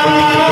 Yeah.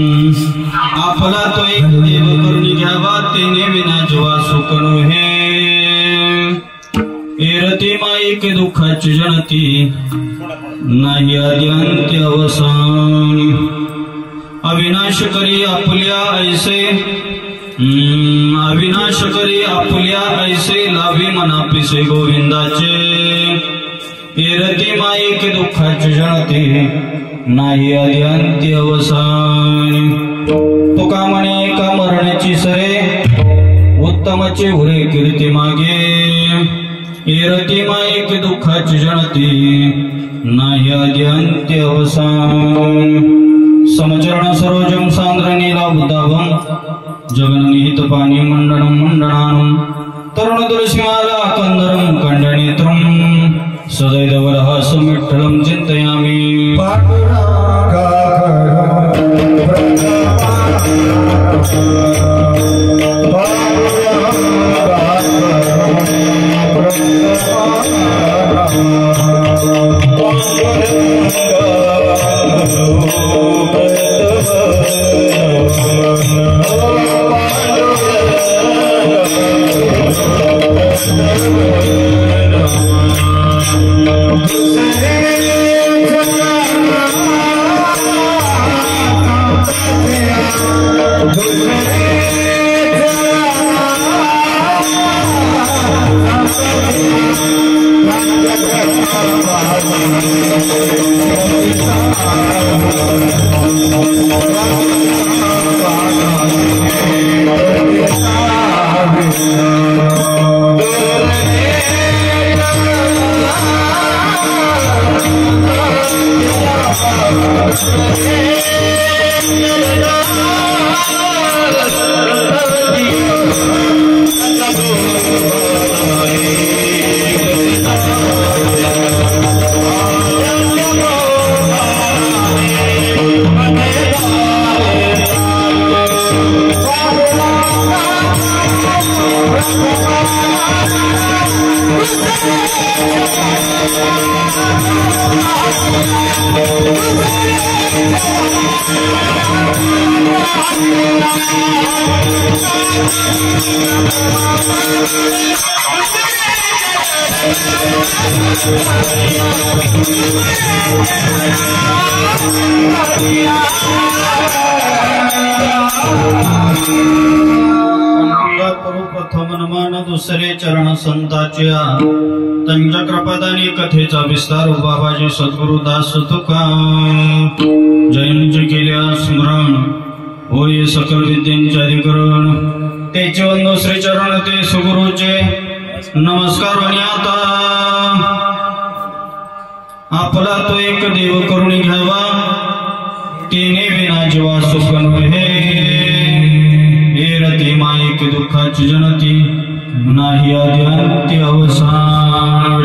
आपला तो एक देव करून घ्यावा तेने विना जीवा सुकणू हे एरती माईक दुःखाची जनती नाही आदि अंत्य अवसान अविनाश करी आपुल्या ऐसे अविनाश करी आपुल्या ऐसे लावी मनापिसे गोविंदाचे एरती माईक दुःखाची जनती नाही आदि अंत्य अवसान तुका म्हणे का मरणाची सरे उत्तमचे उरे कीर्ती मागे एरती माईक दुःखाची जनती नाही आदि अंत्य अवसान समचरण सरोजम सांद्र नीला बुद्धावम जगननिहित पाणी मंडणम मंडणानम तरुण तुलसीमाला कंदरम कंडनेत्रम सदैवरहासं विठ्ठलं चिन्तयामि प्रथम नमन दुसरे चरण संताच्या तंज कृपादानी कथेचा विस्तार बाबाजी सद्गुरुदास तुका जैनजी केल्या स्मरण होय सकल विद्यांचे अधिकरण तेचे वंदो श्री चरण ते सुगुरुचे नमस्कार आणि आता आपला तो एक देव करून घ्यावा तेने विना जीवा सुख नव्हे एरती माईक दुःखाची जनती नाही आदि अंत्य अवसान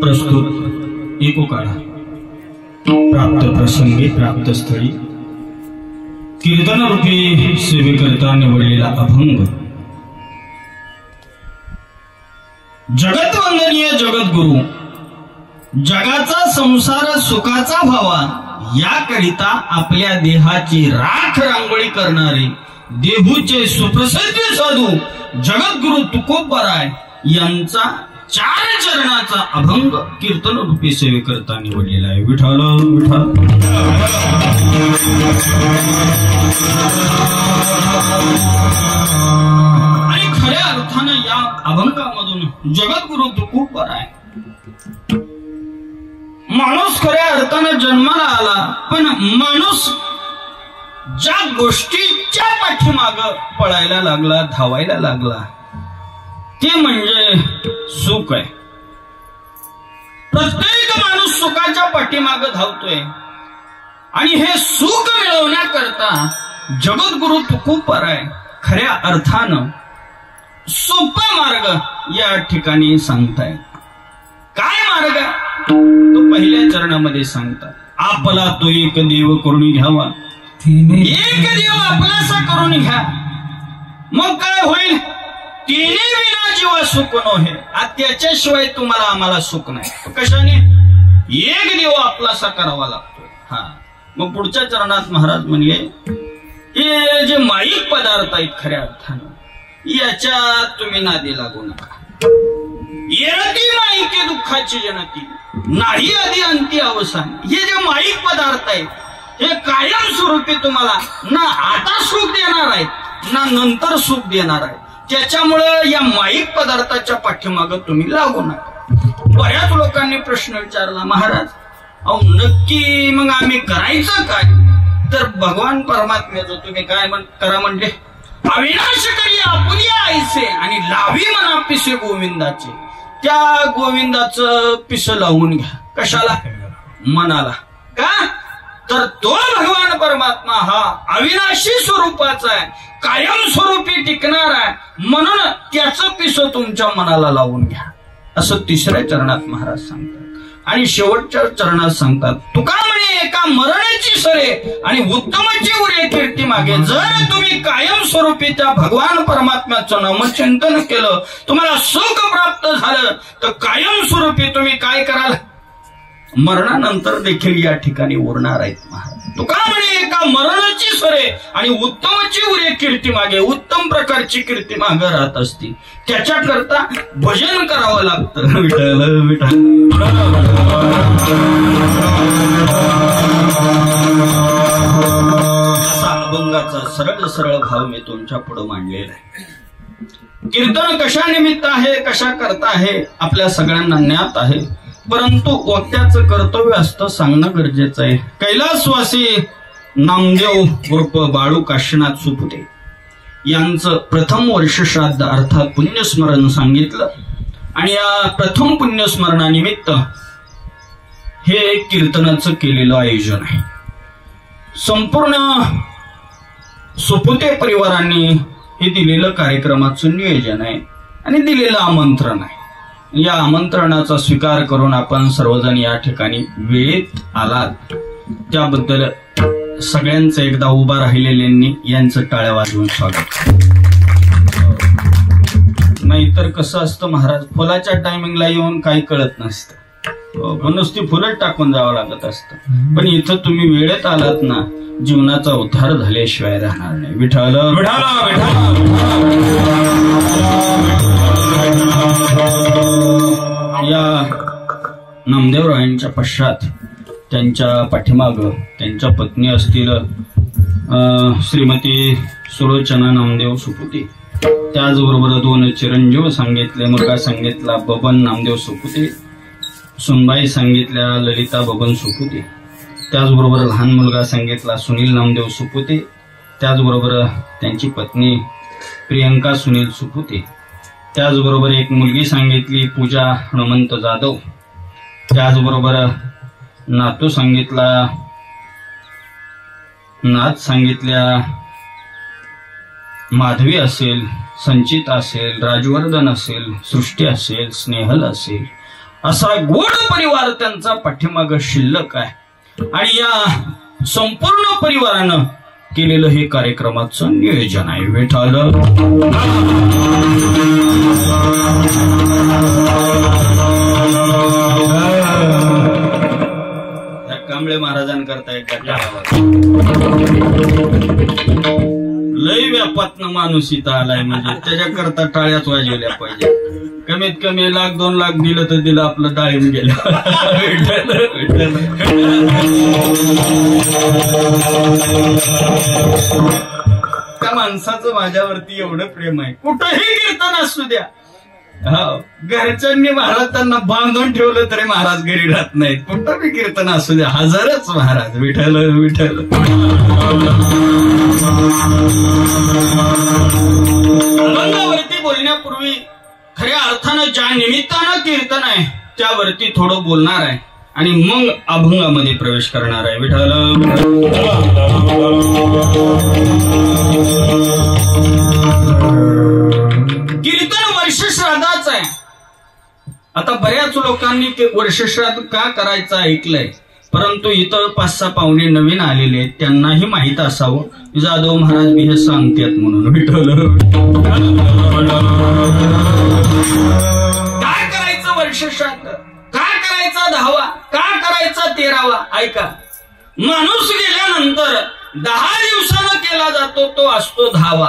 प्रस्तुत एको काळा प्राप्त प्रसंगी प्राप्त स्थळी कीर्तन रूपी सेवेकरता निवडलेला अभंग जगतवंदनीय जगद्गुरु जगाचा संसार सुखाचा व्हावा याकरिता आपल्या देहाची राख रांगोळी करणारे देहूचे सुप्रसिद्ध साधू जगद्गुरु तुकोबराय यांचा 4 चरणाचा अभंग कीर्तन रूपी सेवेकरता निवडलेला आहे। विठ्ठल विठ्ठल आणि खऱ्या अर्थाने या अभंगामधून जगद्गुरु तुकोबराय माणूस खऱ्या अर्थाने जन्माला आला पण माणूस ज्या गोष्टीच्या पाठीमाग पळायला लागला धावायला लागला ते म्हणजे सुख आहे। प्रत्येक माणूस सुखाच्या पाठीमाग धावतोय आणि हे सुख मिळवण्याकरता जगद्गुरु तुकोबराय खऱ्या अर्थानं सोपा मार्ग या ठिकाणी सांगताय। काय मार्ग तो पहिल्या चरणामध्ये सांगतात। आपला तो एक देव करून घ्यावा एक देव आपलासा करून घ्या मग काय होईल तिने विना जीवा सुख नव्हे त्याच्याशिवाय तुम्हाला आम्हाला सुख नाही। कशाने एक दिवा आपलासा करावा लागतो. हा, मग पुढच्या चरणात महाराज म्हणले हे जे माईक पदार्थ आहेत खऱ्या अर्थानं याच्यात तुम्ही नादी लागू नका. येणती माईके दुःखाची जनती नाही आधी अंती अवसान. हे जे माईक पदार्थ आहेत हे कायमस्वरूपी तुम्हाला ना आता सुख देणार आहेत ना नंतर सुख देणार आहेत. त्याच्यामुळं या माईक पदार्थाच्या पाठीमागं तुम्ही लागू नका. बऱ्याच लोकांनी प्रश्न विचारला, महाराज अहो नक्की मग आम्ही करायचं काय? तर भगवान परमात्म्याचं तुम्ही काय करा म्हणले, अविनाश करी आपुली आईसे आणि लावी म्हणा पिसे गोविंदाचे. त्या गोविंदाचं पिस लावून घ्या. कशाला? मनाला. का? तर तो भगवान परमात्मा हा अविनाशी स्वरूपाचा आहे, कायमस्वरूपी टिकणार आहे, म्हणून त्याचं पिस तुमच्या मनाला लावून घ्या असं तिसऱ्या चरणात महाराज सांगतात. आणि शेवटच्या चरणात सांगतात, तुका म्हणे एका मरणाची सरे आणि उत्तमाची उरे कीर्ती मागे. जर तुम्ही कायमस्वरूपी त्या भगवान परमात्म्याचं नामचिंतन केलं, तुम्हाला सुख प्राप्त झालं, तर कायमस्वरूपी तुम्ही काय कराल? मरणानंतर देखील या ठिकाणी उरणार आहेत महाराज. तुका म्हणे एका मरणाची सरे आणि उत्तमाची उरे कीर्ती मागे, उत्तम प्रकारची कीर्ती मागे राहत असती. त्याच्याकरता भजन करावं लागतं. विठ्ठल विठ्ठल असा अभंगाचा सरळ सरळ भाव मी तुमच्या पुढे मांडलेला आहे. कीर्तन कशा निमित्त आहे, कशा करता आहे आपल्या सगळ्यांना ज्ञात आहे, परंतु वक्त्याचं कर्तव्य असतं सांगणं गरजेचं आहे. कैलासवासी नामदेव उर्फ बाळू काशीनाथ सुपुते यांचं प्रथम वर्ष श्राद्ध अर्थात पुण्यस्मरण सांगितलं. आणि या प्रथम पुण्यस्मरणानिमित्त हे कीर्तनाचं केलेलं आयोजन आहे. संपूर्ण सुपुते परिवारांनी हे दिलेलं कार्यक्रमाचं नियोजन आहे आणि दिलेलं आमंत्रण आहे. या आमंत्रणाचा स्वीकार करून आपण सर्वजण या ठिकाणी वेळेत आलात त्याबद्दल सगळ्यांचं एकदा उभा राहिलेल्यांनी यांचं टाळ्या वाजवून स्वागत. नाहीतर कसं असतं महाराज, फुलाच्या टायमिंगला येऊन काही कळत नसतं, नुसती फुलं टाकून जावं लागत असतं. पण इथं तुम्ही वेळेत आलात ना, जीवनाचा उद्धार झाल्याशिवाय राहणार नाही. विठ्ठल या नामदेवरायांच्या पश्चात त्यांच्या पाठीमाग त्यांच्या पत्नी असतील श्रीमती सुलोचना नामदेव सुपुते, त्याचबरोबर दोन चिरंजीव सांगितले. मुलगा सांगितला बबन नामदेव सुपुते, सुनबाई सांगितल्या ललिता बबन सुपुते, त्याचबरोबर लहान मुलगा सांगितला सुनील नामदेव सुपुते, त्याचबरोबर त्यांची पत्नी प्रियंका सुनील सुपुते, त्याचबरोबर एक मुलगी सांगितली पूजा हनुमंत जाधव, त्याचबरोबर नातू सांगितला नाथ सांगितल्या माधवी असेल, संचिता असेल, राजवर्धन असेल, सृष्टी असेल, स्नेहल असेल, असा गोड परिवार त्यांचा पाठीमाग शिल्लक आहे. आणि या संपूर्ण परिवारानं केलेलं हे कार्यक्रमाचं नियोजन आहे. विठ्ठल कांबळे महाराजांकरता एक लय व्यापातनं माणूस इथं आलाय, म्हणजे त्याच्याकरता टाळ्याच वाजवल्या पाहिजे. कमीत कमी 1,00,000-2 लाख दिलं तर दिलं, आपलं डाळीम गेलं. त्या माणसाचं माझ्यावरती एवढं प्रेम आहे, कुठंही कीर्तन असू द्या. हो, घरच्यांनी महाराजांना बांधून ठेवलं तरी महाराज घरी राहत नाहीत. कुठं बी कीर्तन असू द्या, हजारच महाराज. विठ्ठल विठ्ठल अभंगावरती बोलण्यापूर्वी खऱ्या अर्थानं ज्या निमित्तानं कीर्तन आहे त्यावरती थोडं बोलणार आहे आणि मग अभंगामध्ये प्रवेश करणार आहे. विठ्ठल कीर्तन वर्षश्राद्धाचं आहे. आता बऱ्याच लोकांनी ते वर्षश्राद्ध का करायचं ऐकलंय, परंतु इथं 5-6 पाहुणे नवीन आलेले आहेत, त्यांनाही माहित असावं जाधव महाराज मी हे सांगतात म्हणून. विठ्ठल काय करायचं वर्षश्राद्ध, का करायचा 10वा, का करायचा 13वा. ऐका, माणूस गेल्यानंतर 10 दिवसानं केला जातो तो असतो 10वा.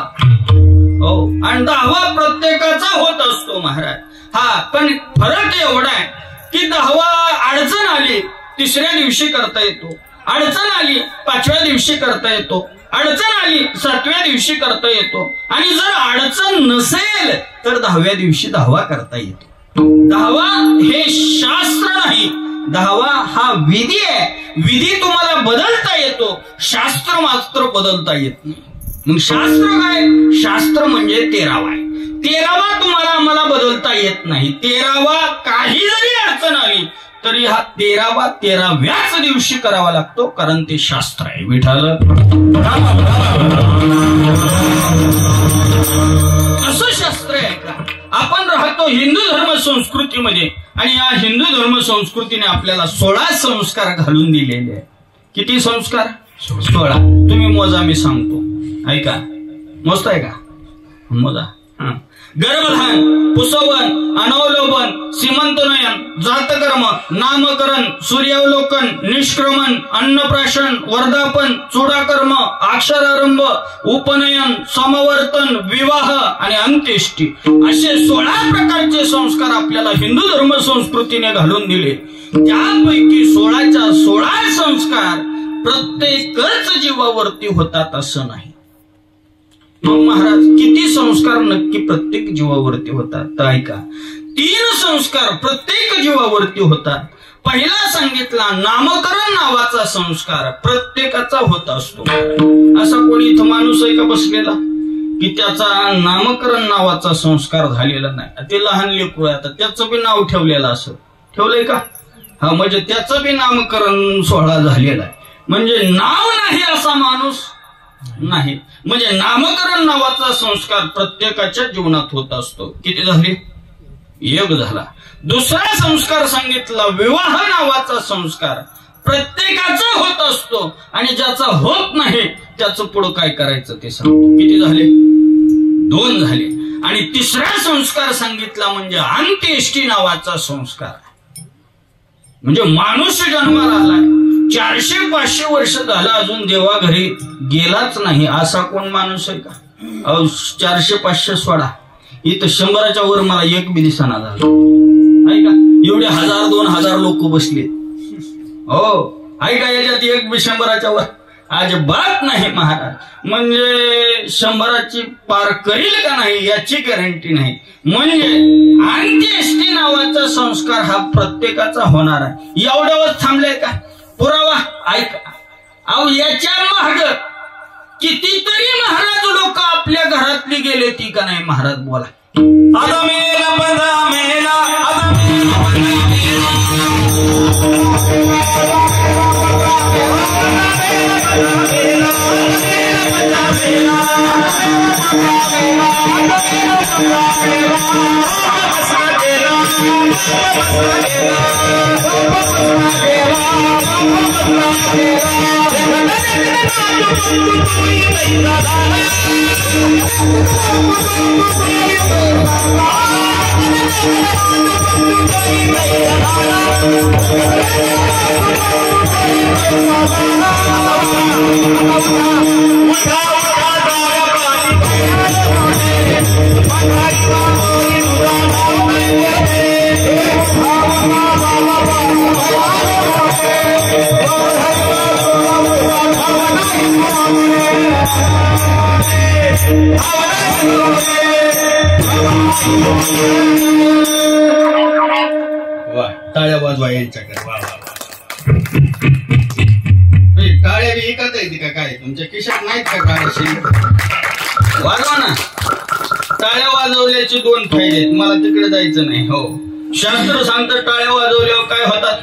हो, आणि 10वा प्रत्येकाचा होत असतो महाराज. हा, पण फरक एवढा आहे की 10वा अडचण आली 3ऱ्या दिवशी करता येतो, अडचण आली 5व्या दिवशी करता येतो, अडचण आली 7व्या दिवशी करता येतो, आणि जर अडचण नसेल तर 10व्या दिवशी 10वा करता येतो. 10वा हे शास्त्र नाही, 10वा हा विधी आहे. विधी तुम्हाला बदलता येतो, शास्त्र मात्र बदलता येत नाही. मग शास्त्र काय? शास्त्र म्हणजे 13वा आहे. 13वा तुम्हाला आम्हाला बदलता येत नाही. 13वा काही जरी अडचण आली तरी हा 13वा 13व्याच दिवशी करावा लागतो, कारण ते शास्त्र आहे. विठाल असं शास्त्र आहे का? आपण राहतो हिंदू धर्म संस्कृतीमध्ये, आणि या हिंदू धर्म संस्कृतीने आपल्याला 16 संस्कार घालून दिलेले आहेत. किती संस्कार? 16. तुम्ही मोजा, मी सांगतो. ऐका, मोजताय का? मोजा. गर्भधान, पुसवन, अनवलोकन, सीमंतनयन, जातकर्म, नामकरण, सूर्यावलोकन, निष्क्रमण, अन्नप्राशन, वर्धापन, चूडाकर्म, अक्षरारंभ, उपनयन, समवर्तन, विवाह आणि अंत्येष्टी असे 16 प्रकारचे संस्कार आपल्याला हिंदू धर्म संस्कृतीने घालून दिले. त्यापैकी 16च्या 16 संस्कार प्रत्येकच जीवावरती होतात असं नाही. मग महाराज किती संस्कार नक्की प्रत्येक जीवावरती होतात? तर ऐका, 3 संस्कार प्रत्येक जीवावरती होतात. पहिला सांगितला नामकरण नावाचा संस्कार प्रत्येकाचा होत असतो. असा कोणी इथं माणूस आहे का बसलेला की त्याचा नामकरण नावाचा संस्कार झालेला नाही? ते लहान लेकरू आहे, आता त्याचं बी नाव ठेवलेलं असं ठेवलंय का? हा, म्हणजे त्याचं बी नामकरण 16 झालेला आहे. म्हणजे नाव नाही असा माणूस नाही. म्हणजे नामकरण नावाचा संस्कार प्रत्येकाच्या जीवनात होत असतो. किती झाले? 1 झाला. दुसरा संस्कार सांगितला विवाह नावाचा संस्कार प्रत्येकाचा होत असतो, आणि ज्याचा होत नाही त्याचं पुढं काय करायचं ते सांगतो. किती झाले? 2 झाले. आणि तिसरा संस्कार सांगितला म्हणजे अंत्येष्टी नावाचा संस्कार. म्हणजे माणूस जन्माला आलाय, 400-500 वर्ष झालं अजून देवा घरी गेलाच नाही असा कोण माणूस आहे का? 400-500 सोडा, इथं 100च्या वर मला एक बी दिसना झाला. ऐका, एवढे 1000-2000 लोक बसले. हो, ऐका, याच्यात एक बी 100च्या वर अजिबात नाही महाराज. म्हणजे 100ची पार करील का नाही याची गॅरंटी नाही. म्हणजे अंत्येष्टी नावाचा संस्कार हा प्रत्येकाचा होणार आहे. एवढ्यावर थांबले का? पुरावा ऐका. अहो, याच्या माग कितीतरी महाराज लोक आपल्या घरातली गेले ती का नाही महाराज? बोला. वा, टाळ्या वाजवा यांच्याकडे. वा वा वा. टाळ्या बी ऐकत येते का काय? तुमच्या खिशात नाहीत का टाळ्या? वाजवा ना. टाळ्या वाजवल्याचे 2 फायदे आहेत. मला तिकडे जायचं नाही. हो, शास्त्र सांगतं टाळ्या वाजवल्यावर काय होतात?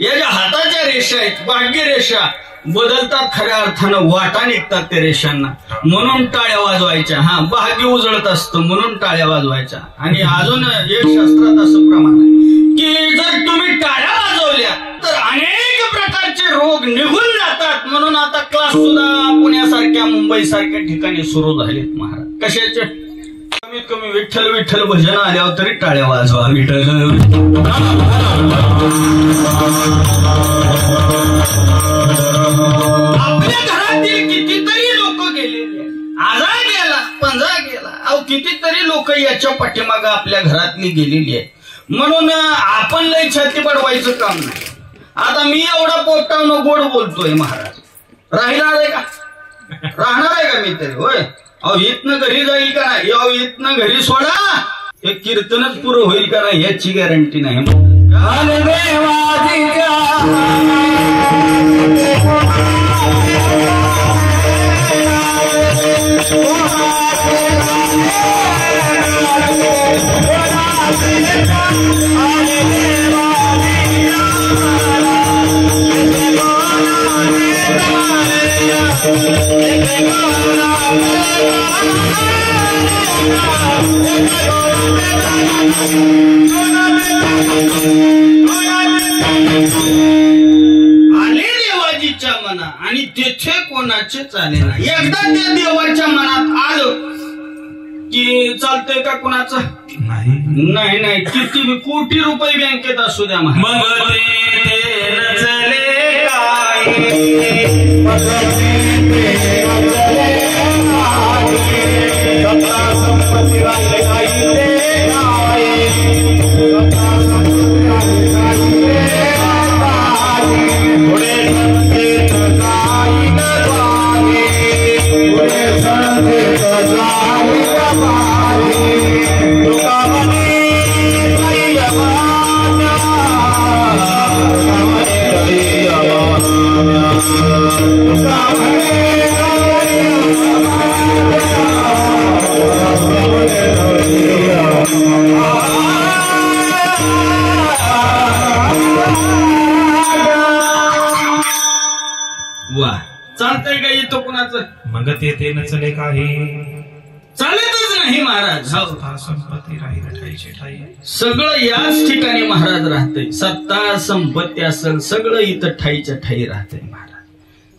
या ज्या हाताच्या रेषा आहेत, भाग्य रेषा बदलतात, खऱ्या अर्थानं वाटा निघतात त्या रेषांना, म्हणून टाळ्या वाजवायच्या. हा, भाग्य उजळत असतं म्हणून टाळ्या वाजवायच्या. आणि अजून एक शास्त्रात असं प्रमाण आहे की जर तुम्ही टाळ्या वाजवल्या तर अनेक प्रकारचे रोग निघून जातात. म्हणून आता क्लास सुद्धा पुण्यासारख्या मुंबई सारख्या ठिकाणी सुरू झालेत महाराज. कशाचे? कमीत कमी विठ्ठल विठ्ठल भजन आल्यावर तरी टाळ्या वाजवा. विठ्ठल आपल्या घरातील कितीतरी लोक गेलेले, आजार गेला, पंजा गेला, अहो कितीतरी लोक याच्या पाठीमागं आपल्या घरातली गेलेली आहे. म्हणून आपण लय छाती बडवायचं काम नाही. आता मी एवढा पोटावनं गोड बोलतोय महाराज, राहणार आहे का? राहणार आहे का मी तरी? होय. अहो इथनं घरी जाईल का नाही? अहो इथनं घरी सोडा हे कीर्तनच पुरं होईल का नाही याची गॅरंटी नाही. आले देवाजीच्या मना आणि तेथे कोणाचे चाले ना. एकदा त्या देवाच्या मनात आलं की चालतंय का कोणाचं? नाही नाही. किती कोटी रुपये बँकेत असू द्या वा. चालतंय का येतो कुणाचं? मग ते नचले काही चालतच नाही महाराज. संपत्ती राहील ठाईचे ठाई, सगळं याच ठिकाणी महाराज राहतंय. सत्ता संपत्ती असेल सगळं इथं ठाईच्या ठाई राहतंय महाराज.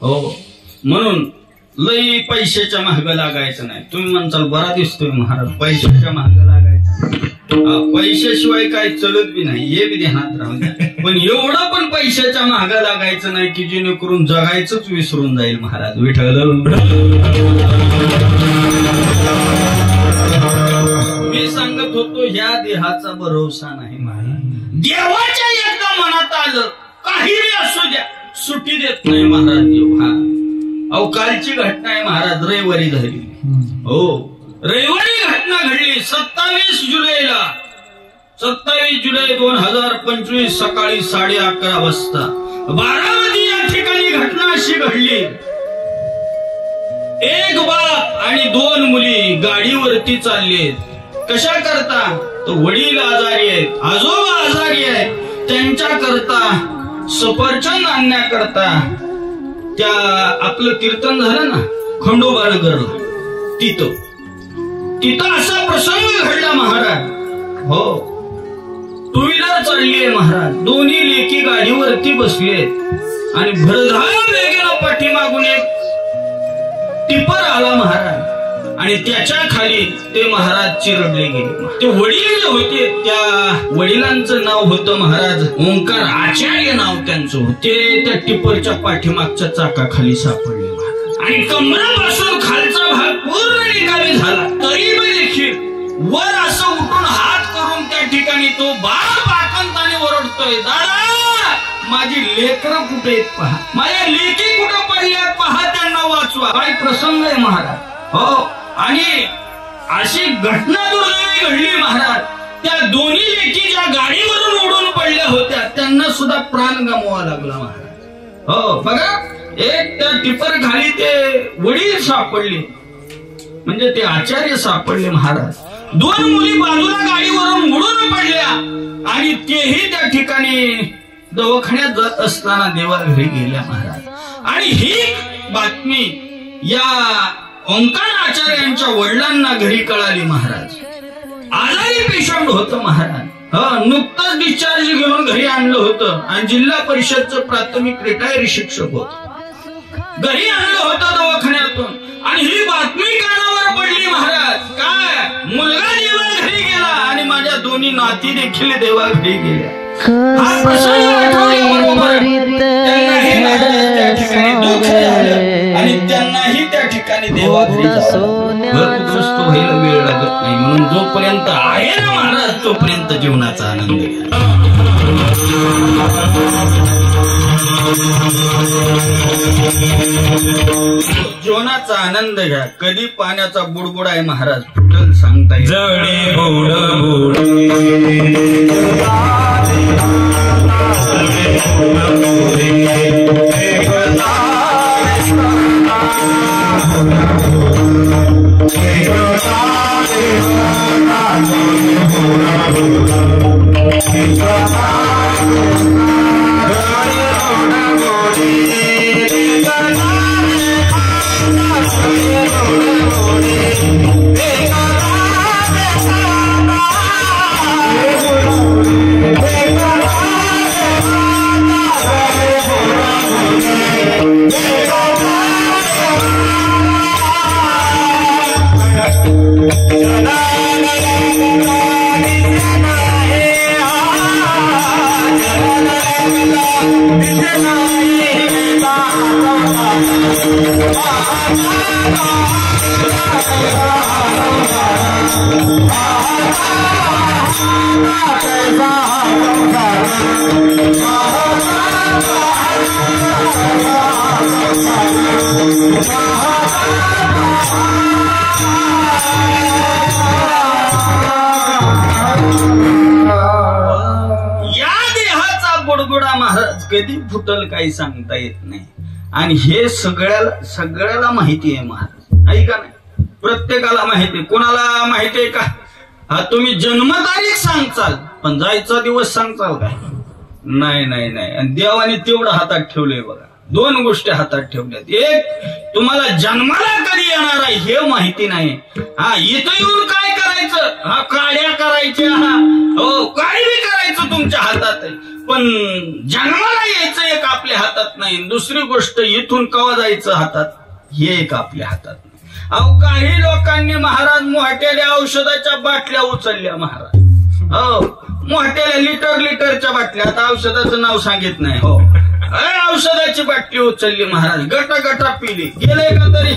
हो. म्हणून लई पैशाच्या महाग लागायचं नाही. तुम्ही म्हणताल बरा दिसतोय महाराज, पैशाच्या महाग लागायचं, पैशाशिवाय काय चलत बी नाही हे बी ध्यानात राहू द्या. पण एवढं पण पैशाच्या महाग लागायचं नाही की जेणेकरून जगायचंच विसरून जाईल महाराज. विठ्ठल मी सांगत होतो ह्या देहाचा भरोसा नाही. देवाच्या एकदा मनात आलं काही असू द्या सुट्टी देत नाही महाराज देव. हा अहो कालची घटना आहे महाराज, रविवारी झाली. हो रविवारी घटना घडली 27 जुलैला. 27 जुलै 2025 सकाळी 11:30 वाजता बारामती या ठिकाणी घटना अशी घडली. एक बाप आणि 2 मुली गाडीवरती चाललेत. कशा करता? तर वडील आजारी आहेत, आजोबा आजारी आहेत, त्यांच्या करता सफरचंद आणण्याकरता त्या आपलं कीर्तन झालं ना खंडोबा नगरला, तिथं असा प्रसंग घडला महाराज. हो 2 व्हीलर चालली आहे महाराज, दोन्ही लेकी गाडीवरती बसलेत आणि भरधाव वेगानं पाठीमागून एक टिपर आला महाराज आणि त्याच्या खाली ते महाराज चिरडले गेले. ते वडील जे होते त्या वडिलांचं नाव होतं महाराज ओंकार आचार्य नाव त्यांचं होते. त्या टिपरच्या पाठीमागच्या चाकाखाली सापडले महाराज आणि कमरापासून खालचा भाग पूर्ण निकामी झाला. तरी देखील वर असं उठून हात करून त्या ठिकाणी तो बाप आकंताने ओरडतोय, दादा माझी लेकरं कुठे आहेत पहा, माझ्या लेकी कुठं पडल्यात पहा, त्यांना वाचवा. काय प्रसंग आहे महाराज. हो आणि अशी घटना दुर्दैवी घडली महाराज. त्या दोन्ही लेकी ज्या गाडीवरून उडून पडल्या होत्या त्यांना सुद्धा प्राण गमवावा लागला महाराज. हो बघा, एक त्या टिपर खाली ते वडील सापडले म्हणजे ते आचार्य सापडले महाराज. 2 मुली बाजूला गाडीवरून उडून पडल्या आणि तेही त्या ठिकाणी दवाखान्यात जात असताना देवाघरी गेल्या महाराज. आणि ही बातमी या ओंकार आचार्यांच्या वडिलांना घरी कळाली महाराज. आजारी पेशंट होतं महाराज. नुकतंच डिस्चार्ज घेऊन घरी आणलं होतं आणि जिल्हा परिषदचं प्राथमिक रिटायर शिक्षक होत. घरी आणलं होतं दवाखान्यातून आणि ही बातमी कानावर पडली महाराज. काय मुलगा देवा घरी गेला आणि माझ्या दोन्ही नाती देखील देवा घरी गेल्या. हा प्रसंग आठवल्याबरोबर आणि त्यांनाही त्या ठिकाणी देवा घरी घरग्रस्त व्हायला वेळ लागत नाही. म्हणून जोपर्यंत आहे ना महाराज तोपर्यंत जीवनाचा आनंद घ्या. जीवनाचा आनंद घ्या. कधी पाण्याचा बुडबुड आहे महाराज फुटल सांगता येईल. महाराज कधी फुटल काही सांगता येत नाही. आणि हे सगळ्याला माहिती आहे महाराज. ऐका नाही प्रत्येकाला माहिती आहे. कोणाला माहिती आहे का? तुम्ही जन्मतारीख सांगचाल पण जायचा दिवस सांगचाल काय? नाही नाही नाही. आणि देवाने तेवढं हातात ठेवलंय बघा. दोन गोष्टी हातात ठेवल्यात. एक तुम्हाला जन्माला कधी येणार आहे हे माहिती नाही. इथं येऊन काय करायचं? काड्या करायच्या हो काय बी करायचं तुमच्या हातात आहे. पण जन्माला यायचं एक आपल्या हातात नाही. दुसरी गोष्ट इथून कवा जायचं हातात हे एक आपल्या हातात नाही. अहो काही लोकांनी महाराज मोठ्याल्या औषधाच्या बाटल्या उचलल्या महाराज. हो मोठ्याल्या लिटरच्या बाटल्या. आता औषधाचं नाव सांगित नाही. हो औषधाची बाटली उचलली महाराज. गटा पिली. गेले का तरी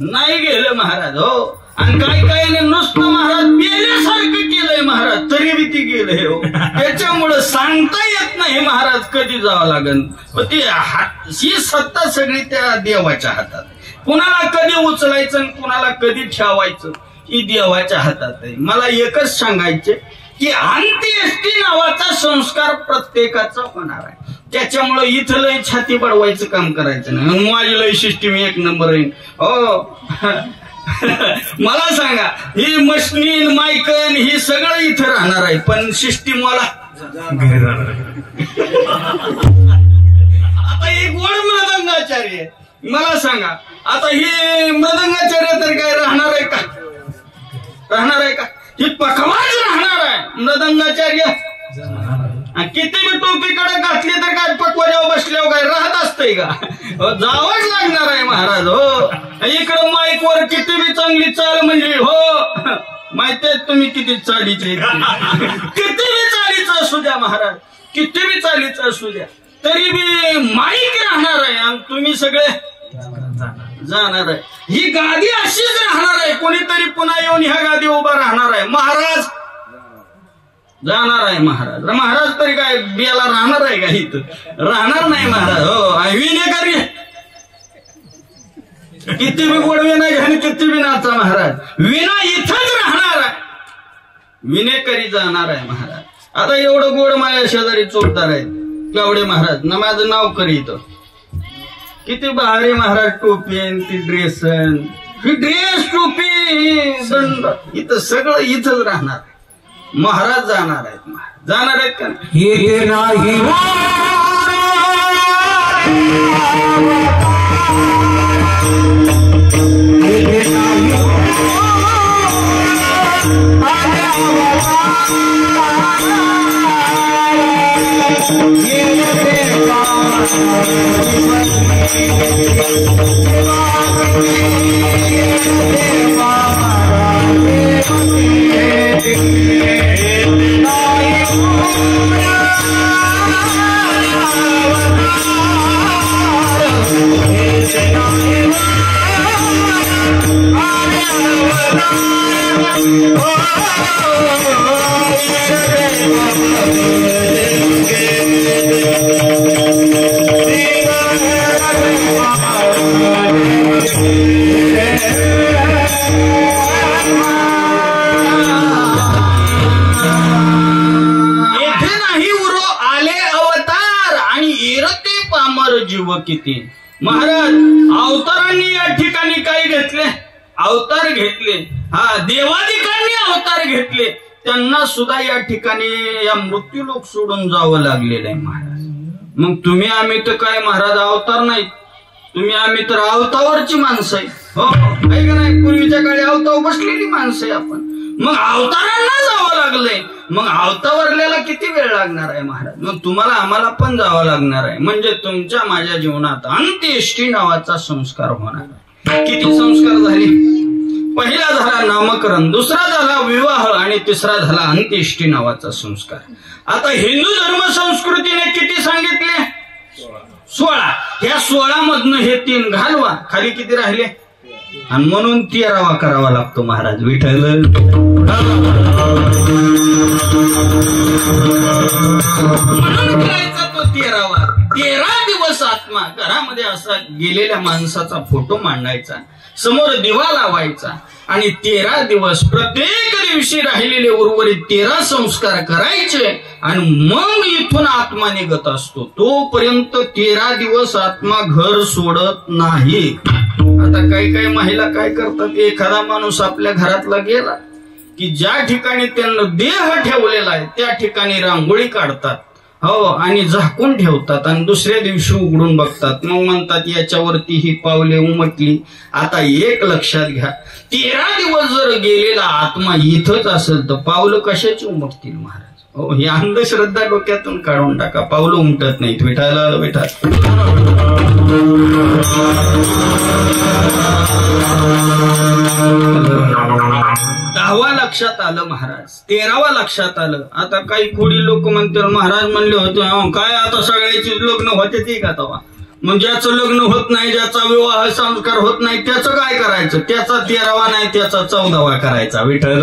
नाही गेलं महाराज. हो आणि काय नुसतं महाराज पेल्यासारखं केलंय महाराज तरी बी ती गेलंय. हो त्याच्यामुळं सांगता येत नाही महाराज कधी जावं लागेल. ही सत्ता सगळी त्या देवाच्या हातात. कुणाला कधी उचलायचं आणि कुणाला कधी ठेवायचं ही देवाच्या हातात आहे. मला एकच सांगायचे की अंत्येष्टी नावाचा संस्कार प्रत्येकाचा होणार आहे. त्याच्यामुळे इथं लय छाती बडवायचं काम करायचं नाही. माझी लय सिस्टीम एक नंबर आहे. हो मला सांगा ही मशनीन मायकन ही सगळं इथं राहणार आहे पण सिस्टीम वाला घरी राहणार. आता एक गोड मृदंगाचार्य मला सांगा आता ही मृदंगाचार्य तर काय राहणार आहे का? राहणार आहे का? ही पकवाज राहणार आहे मृदंगाचार्य. किती बी टोपीकडे घातली तर काय पकवाजावर बसल्यावर काय राहत असतंय का? जावंच लागणार आहे महाराज. हो इकडं माईकवर किती बी चांगली चाल म्हणजे हो माहितीये तुम्ही किती चालीचे किती बी चालीचं असू द्या महाराज किती बी चालीचं असू द्या तरी बी माईक राहणार आहे आणि तुम्ही सगळे जाणार आहे. ही गादी अशीच राहणार आहे. कोणीतरी पुन्हा येऊन ह्या गादी उभा राहणार आहे. महाराज जाणार आहे. महाराज तरी काय बियाला राहणार आहे का? इथं राहणार नाही महाराज. हो विनेकरी किती बी गोड विना घ्या किती बी नाचा महाराज विना इथंच राहणार आहे. विनेकरी जाणार आहे महाराज. आता एवढं गोड माझ्या शेजारी चोरदार आहेत केवढे महाराज ना माझं नाव करीत किती भारी महाराज टोपी ती ड्रेस टोपी इथं सगळं इथंच राहणार. महाराज जाणार आहेत का हे नाही. जीव किती महाराज अवतारांनी या ठिकाणी काय घेतले अवतार घेतले देवादिकांनी अवतार घेतले त्यांना सुद्धा या ठिकाणी या मृत्यूलोक सोडून जावं लागलेलं आहे महाराज मग तुम्ही आम्ही तर काय महाराज अवतार नाही तुम्ही आम्ही तर अवतावरची माणसं आहे हो आहे का नाही पूर्वीच्या काळी अवतावर बसलेली माणसं आहे आपण मग अवतारांना जावं लागलंय मग अवतावरल्याला किती वेळ लागणार आहे महाराज मग तुम्हाला आम्हाला पण जावं लागणार आहे म्हणजे तुमच्या माझ्या जीवनात अंत्येष्टी नावाचा संस्कार होणार आहे किती संस्कार झाले पहिला झाला नामकरण दुसरा झाला विवाह आणि तिसरा झाला अंत्येष्टी नावाचा संस्कार आता हिंदू धर्म संस्कृतीने किती सांगितले 16 या 16 मधनं हे 3 घालवा खाली किती राहिले आणि म्हणून 13वा करावा लागतो महाराज विठ्ठल म्हणून करायचा तो 13वा 13 दिवस आत्मा घरामध्ये असा गेलेल्या माणसाचा फोटो मांडायचा समोर दिवा लावायचा आणि 13 दिवस प्रत्येक दिवशी राहिलेले उर्वरित 13 संस्कार करायचे आणि मग इथून आत्मा निघत असतो तोपर्यंत 13 दिवस आत्मा घर सोडत नाही आता काही काही महिला काय करतात एखादा माणूस आपल्या घरातला गेला की ज्या ठिकाणी त्यांना देह ठेवलेला आहे त्या ठिकाणी रांगोळी काढतात हो आणि झाकून ठेवतात आणि दुसऱ्या दिवशी उघडून बघतात मग म्हणतात याच्यावरती ही पावले उमटली आता एक लक्षात घ्या 13 दिवस जर गेलेला आत्मा इथंच असेल तर पावलं कशाची उमटतील महाराज हो ही अंधश्रद्धा डोक्यातून काढून टाका पावलं उमटत नाहीत विठाला विठा 10वा लक्षात आलं महाराज 13वा लक्षात आलं आता काही खोडी लोक म्हणतात महाराज म्हणले होते काय आता सगळ्याची लग्न होते ते का तवा मग ज्याचं लग्न होत नाही ज्याचा विवाह संस्कार होत नाही त्याचं काय करायचं त्याचा 13वा नाही त्याचा 14वा करायचा विठ्ठल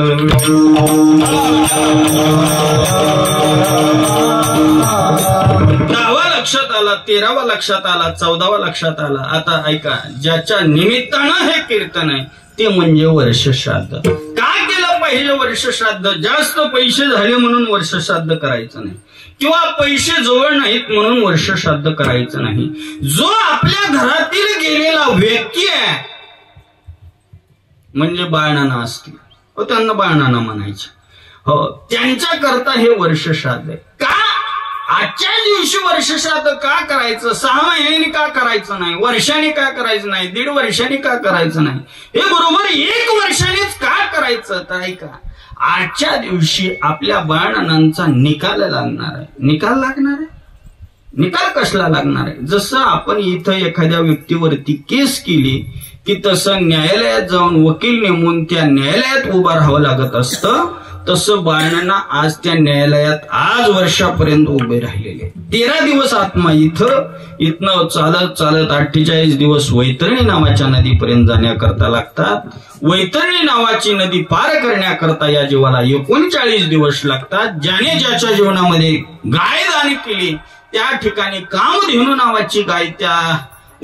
10वा लक्षात आला 13वा लक्षात आला 14वा लक्षात आला आता ऐका ज्याच्या निमित्तानं हे कीर्तन आहे ते म्हणजे वर्षश्राद्ध काय केलं पाहिजे वर्षश्राद्ध जास्त पैसे झाले म्हणून वर्षश्राद्ध करायचं नाही किंवा पैसे जवळ नाहीत म्हणून वर्षश्राद्ध करायचं नाही जो आपल्या घरातील गेलेला व्यक्ती आहे म्हणजे बाळनाना असतील त्यांना बाळनाना म्हणायचे हो त्यांच्या करता हे वर्षश्राद्ध आहे का आजच्या दिवशी वर्षश्राद्ध का करायचं 6 महिन्यांनी का करायचं नाही वर्षांनी का करायचं नाही 1.5 वर्षांनी का करायचं नाही हे बरोबर 1 वर्षांनीच का करायचं तर ऐका आजच्या दिवशी आपल्या बाळनानांचा निकाल लागणार आहे निकाल लागणार आहे निकाल कसला लागणार आहे जसं आपण इथं एखाद्या व्यक्तीवरती केस केली की तसं न्यायालयात जाऊन वकील नेमून त्या न्यायालयात उभं राहावं लागत असतं तसं बाळनाना आज त्या न्यायालयात आज वर्षापर्यंत उभे राहिलेले 13 दिवस आत्मा इथनं चालत चालत 48 दिवस वैतरणी नावाच्या नदीपर्यंत जाण्याकरता लागतात वैतरणी नावाची नदी पार करण्याकरता या जीवाला 39 दिवस लागतात ज्याने ज्याच्या जीवनामध्ये गाय दान केली त्या ठिकाणी कामधेनू नावाची गाय त्या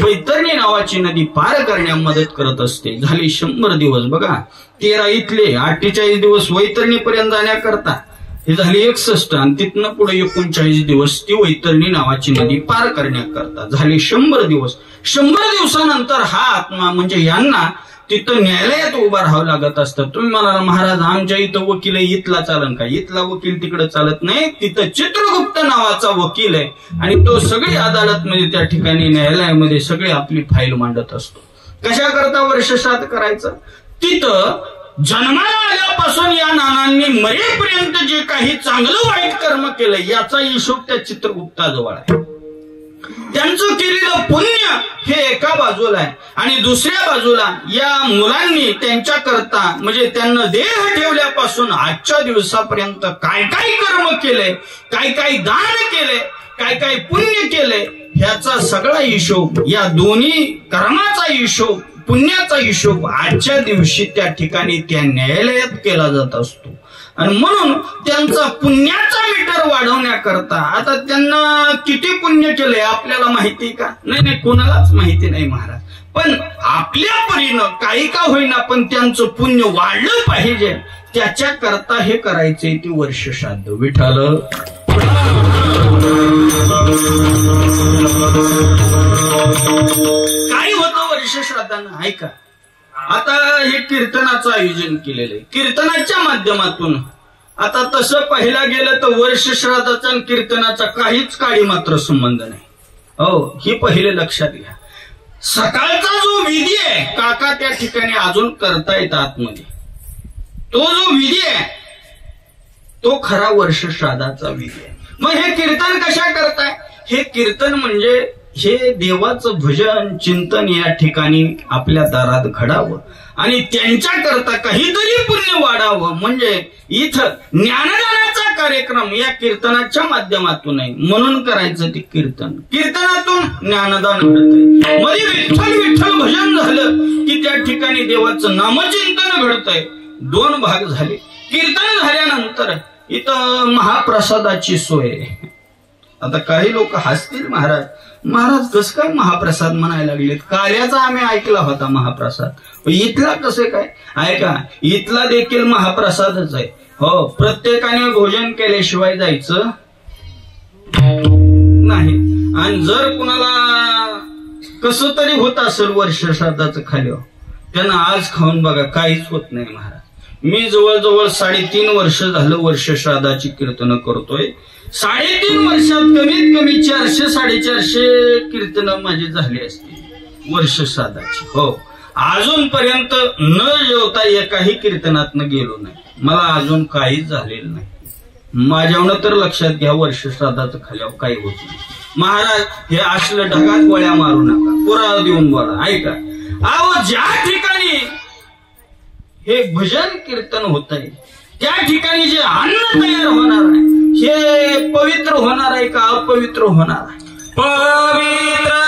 वैतरणी नावाची नदी पार करण्यास मदत करत असते झाली 100 दिवस बघा 13 इथले 48 दिवस वैतरणी पर्यंत जाण्याकरता हे झाली 61 आणि तिथनं पुढे 39 दिवस ती वैतरणी नावाची नदी पार करण्याकरता झाली 100 दिवस 100 दिवसानंतर हा आत्मा म्हणजे यांना तिथं न्यायालयात उभा राहावं लागत असतं तुम्ही म्हणाला महाराज आमच्या इथं वकील आहे इथला चालन का इथला वकील तिकडे चालत नाही तिथं चित्रगुप्त नावाचा वकील आहे आणि तो सगळी अदालत मध्ये त्या ठिकाणी न्यायालयामध्ये सगळी आपली फाईल मांडत असतो कशा करता वर्षश्राद्ध करायचं तिथं जन्माला आल्यापासून या नानांनी मरेपर्यंत जे काही चांगलं वाईट कर्म केलं याचा हिशोब त्या चित्रगुप्ताजवळ आहे त्यांचं केलेलं पुण्य हे एका बाजूला आहे आणि दुसऱ्या बाजूला या मुलांनी त्यांच्याकरता म्हणजे त्यांना देह ठेवल्यापासून आजच्या दिवसापर्यंत काय काय कर्म केले, काय काय दान केले, काय काय पुण्य केले, ह्याचा सगळा हिशोब, या दोन्ही कर्माचा हिशोब, पुण्याचा हिशोब आजच्या दिवशी त्या ठिकाणी त्या न्यायालयात केला जात असतो. आणि म्हणून त्यांचा पुण्याचा मीटर वाढवण्याकरता आता त्यांना किती पुण्य केले आपल्याला माहिती का? नाही, कोणालाच माहिती नाही महाराज. पण आपल्या परीनं काही का होईना पण त्यांचं पुण्य वाढलं पाहिजे त्याच्याकरता हे करायचे ते वर्ष श्राद्ध. विठ्ठल काय होतं वर्ष श्राद्धानं ऐका. आता हे कीर्तनाचं आयोजन केलेलं आहे, कीर्तनाच्या माध्यमातून. आता तसं पाहिला गेलं तर वर्ष श्राद्धाचा आणि कीर्तनाचा काहीच काळी मात्र संबंध नाही. हो, हे पहिले लक्षात घ्या. सकाळचा जो विधी आहे काका त्या ठिकाणी अजून करतायत आतमध्ये, तो जो विधी आहे तो खरा वर्ष श्राद्धाचा विधी आहे. मग हे कीर्तन कशा करताय? हे कीर्तन म्हणजे हे देवाचं भजन चिंतन या ठिकाणी आपल्या दारात घडावं आणि त्यांच्याकरता काहीतरी पुण्य वाढावं म्हणजे इथं ज्ञानदानाचा कार्यक्रम या कीर्तनाच्या माध्यमातून आहे म्हणून करायचं ते कीर्तन. कीर्तनातून ज्ञानदान घडतंय, मध्ये विठ्ठल विठ्ठल भजन झालं की त्या ठिकाणी देवाचं नामचिंतन घडतंय. दोन भाग झाले. कीर्तन झाल्यानंतर इथं महाप्रसादाची सोय आहे. आता काही लोक हसतील, महाराज कसं काय महाप्रसाद म्हणायला लागलेत? कार्याचा आम्ही ऐकला होता महाप्रसाद, इथला कसं काय? ऐका, इथला देखील महाप्रसादच आहे. हो, प्रत्येकाने भोजन केल्याशिवाय जायचं नाही. आणि जर कुणाला कसं तरी होत असेल वर्ष श्राद्धाचं खाल्यावर, त्यांना आज खाऊन बघा, काहीच होत नाही महाराज. मी जवळजवळ 3.5 वर्ष झालं वर्ष श्राद्धाची कीर्तन करतोय. 3.5 वर्षात कमीत कमी 400-450 कीर्तनं माझी झाली असतील वर्ष श्राद्धाची. हो, अजूनपर्यंत न जेवता एकाही कीर्तनातनं गेलो नाही. मला अजून काहीच झालेलं नाही. माझ्यावनं तर लक्षात घ्या, वर्ष श्राद्धाचं खाल्यावर काही होत नाही. महाराज हे असलं ढगात गोळ्या मारू नका, पुरावा देऊन बोला. ऐका, अहो ज्या ठिकाणी हे भजन कीर्तन होत आहे त्या ठिकाणी जे अन्न तयार होणार आहे हे पवित्र होणार आहे का अपवित्र होणार आहे? पवित्र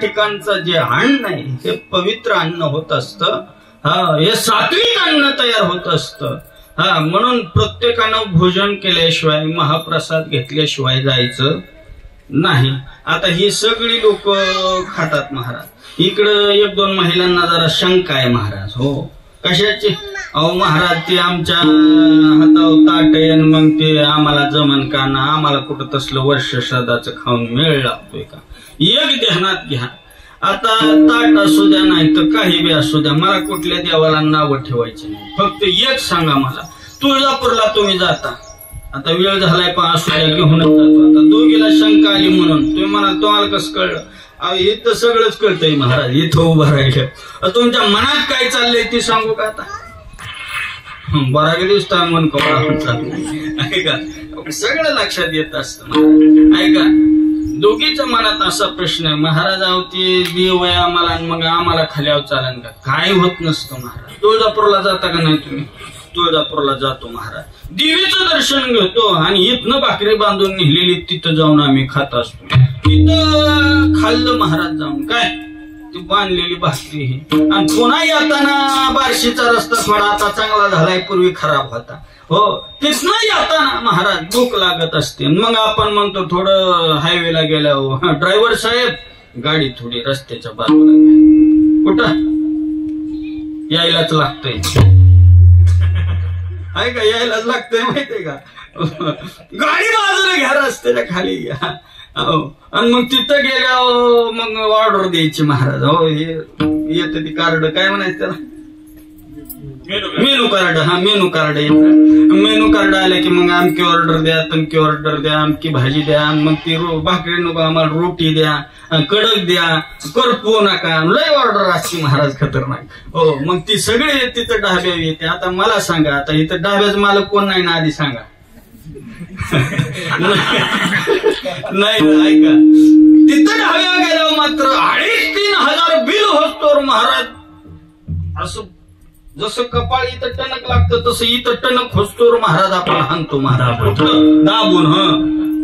ठिकाणचं जे अन्न आहे हे पवित्र अन्न होत असतं. हे सात्विक अन्न तयार होत असतं. म्हणून प्रत्येकानं भोजन केल्याशिवाय महाप्रसाद घेतल्याशिवाय जायचं नाही. आता ही सगळी लोक खातात महाराज. इकडं 1-2 महिलांना जरा शंका आहे महाराज. हो, कशाची? अहो महाराज ते आमच्या हातावर ताट आहे मग ते आम्हाला जमन का ना, आम्हाला कुठं तसलं वर्ष श्राद्धाचं खाऊन मेळ लागतोय का? एक ध्यानात घ्या, आता ताट असू द्या नाही तर काही बी असू द्या, मला कुठल्या देवाला नावं ठेवायचे नाही. फक्त एक सांगा मला, तुळजापूरला तुम्ही जाता, आता वेळ झालाय पण असू द्या घेऊनच जातो. आता दोघीला शंका आली म्हणून तुम्ही म्हणा तुम्हाला कसं कळलं? इथं सगळंच कळतंय महाराज, इथं उभं राहिलं. तुमच्या मनात काय चाललंय ते सांगू का? आता बरा गेलीस तर मन कवळा ऐका, सगळं लक्षात येत असतं. ऐका, दोघीच्या मनात असा प्रश्न आहे, महाराज अवती देव आहे आम्हाला आणि मग आम्हाला खाल्यावर चालन का? काय होत नसतं महाराज. तुळजापूरला जाता का नाही तुम्ही? तुळजापूरला जातो महाराज, देवीचं दर्शन घेतो आणि इथनं भाकरी बांधून नेलेली तिथं जाऊन आम्ही खात असतो. तिथं खाल्लं महाराज जाऊन, काय ती बांधलेली भाकरी ही. आणि पुन्हा येताना बार्शीचा रस्ता थोडा आता चांगला झालाय, पूर्वी खराब होता. हो, तिथनं येताना महाराज भूक लागत असते. मग आपण म्हणतो थोडं हायवेला गेल्यावर, ड्रायव्हर साहेब गाडी थोडी रस्त्याच्या बाजूला घ्या. कुठं यायलाच लागतंय, आहे का? यायलाच लागतंय माहितीये का? गाडी बाजूला घ्या, रस्त्याच्या खाली घ्या. हो, आणि मग तिथं गेल्यावर मग ऑर्डर द्यायची महाराज. हो, येतं ती कार्ड, काय म्हणायचं त्याला, मेनू कार्ड. हा, मेनू कार्ड येतं. मेनू कार्ड आले की मग आमकी ऑर्डर द्या, तमकी ऑर्डर द्या, आमकी भाजी द्या, मग ती भाकरी नको आम्हाला रोटी द्या, कडक द्या, करपवू नका, लय ऑर्डर असते महाराज खतरनाक. हो, मग ती सगळे तिथं ढाब्यावर येते. आता मला सांगा, आता इथं ढाब्याचं मालक कोण नाही ना, आधी सांगा. नाही ऐका, तिथं ढाब्यावर गेल्यावर मात्र 2,500-3,000 बिल होतो महाराज. असं जसं कपाळ इथं टणक लागतं तसं इथं टणक होस्तोर महाराज आपण हाणतो महाराज दाबून.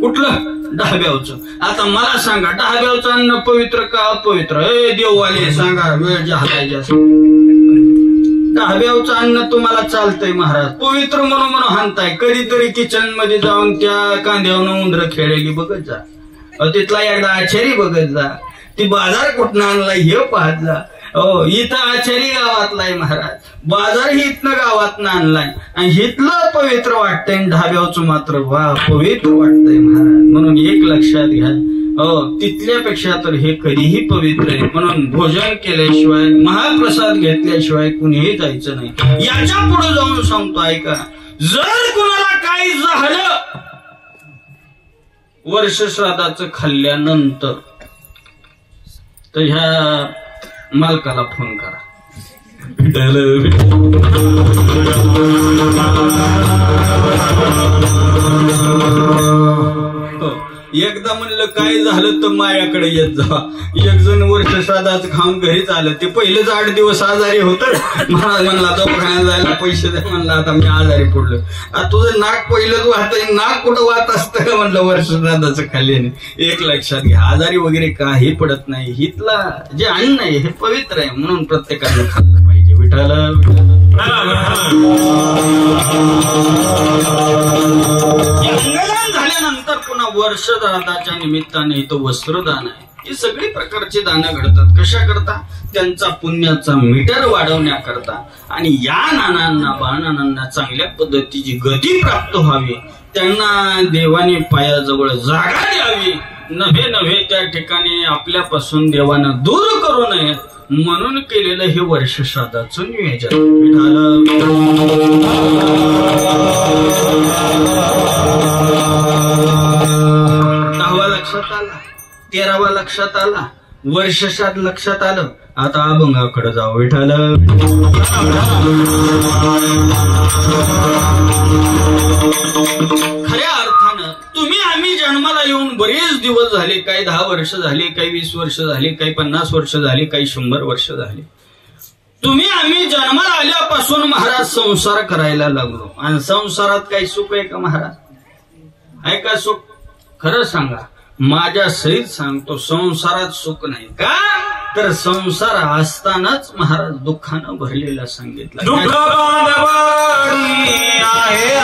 कुठलं? ढाब्यावचं. आता मला सांगा, ढाब्यावचं अन्न पवित्र का अपवित्र? हे देववाले सांगा, वेळ झालाय. ढाब्यावचं अन्न तुम्हाला चालतंय महाराज, पवित्र म्हणून हाणताय. कधीतरी किचन मध्ये जाऊन त्या कांद्यावरून उंदर खेळलेली बघत जा, तिथला एकदा आचारी बघत जा, ती बाजार कुठं आणलाय हे पाहत जा. हो, इथं आचारी गावातलाय महाराज, बाजार ही इथनं गावातनं आणलाय आणि हिथलं पवित्र वाटतंय, ढाब्यावचं मात्र वा पवित्र वाटतंय महाराज. म्हणून एक लक्षात घ्या, हो, तिथल्यापेक्षा तर हे कधीही पवित्र आहे. म्हणून भोजन केल्याशिवाय, महाप्रसाद घेतल्याशिवाय कुणीही जायचं नाही. याच्या पुढे जाऊन सांगतो ऐका, जर कुणाला काही झालं वर्ष श्राद्धाचं खाल्ल्यानंतर तर ह्या मालकाला फोन करा. एकदा म्हणलं काय झालं तर माझ्याकडे येत जा. एक जण वर्ष श्राद्धाचं खाऊन घरीच आलं. ते पहिलेच 8 दिवस आजारी होतं. महाराज म्हणला दवाखान्यात जायला पैसे द्या. म्हणला आता मी आजारी पडलो. तुझं नाक पहिलंच वाहतंय, नाक कुठं वाहत असतं का म्हणलं वर्ष श्राद्धाचं खाल्ल्याने. एक लक्षात घ्या, आजारी वगैरे काही पडत नाही. हितला जे अन्न आहे हे पवित्र आहे, म्हणून प्रत्येकानं खाल्लं पाहिजे. विठाला झाल्यानंतर पुन्हा वर्ष श्राद्धाच्या निमित्ताने इथं वस्त्रदान आहे. ही सगळी प्रकारची दानं घडतात. कशा करता? त्यांचा पुण्याचा मीटर वाढवण्याकरता. आणि या नानांना बाळनानांना चांगल्या पद्धतीची गती प्राप्त व्हावी, त्यांना देवाने पायाजवळ जागा द्यावी, नव्हे त्या ठिकाणी आपल्यापासून देवानं दूर करू नये म्हणून केलेलं हे वर्ष श्राद्धाचं नियोजन. दहावा लक्षात आला, 13वा लक्षात आला, वर्ष श्राद्ध लक्षात आलं. आता अभंगाकडे जाऊ. विठाला खऱ्या अर्थानं तुम्ही आम्ही जन्माला येऊन बरेच दिवस झाले. काही 10 वर्ष झाली, काही 20 वर्ष झाली, काही 50 वर्ष झाली, काही 100 वर्ष झाली. तुम्ही आम्ही जन्माला आल्यापासून महाराज संसार करायला लागलो. आणि संसारात काही सुख आहे का महाराज? आहे का सुख? खरं सांगा, माझ्या सहित सांगतो, संसारात सुख नाही. का तर संसार असतानाच महाराज दुःखानं भरलेला सांगितलं. दुःख आहे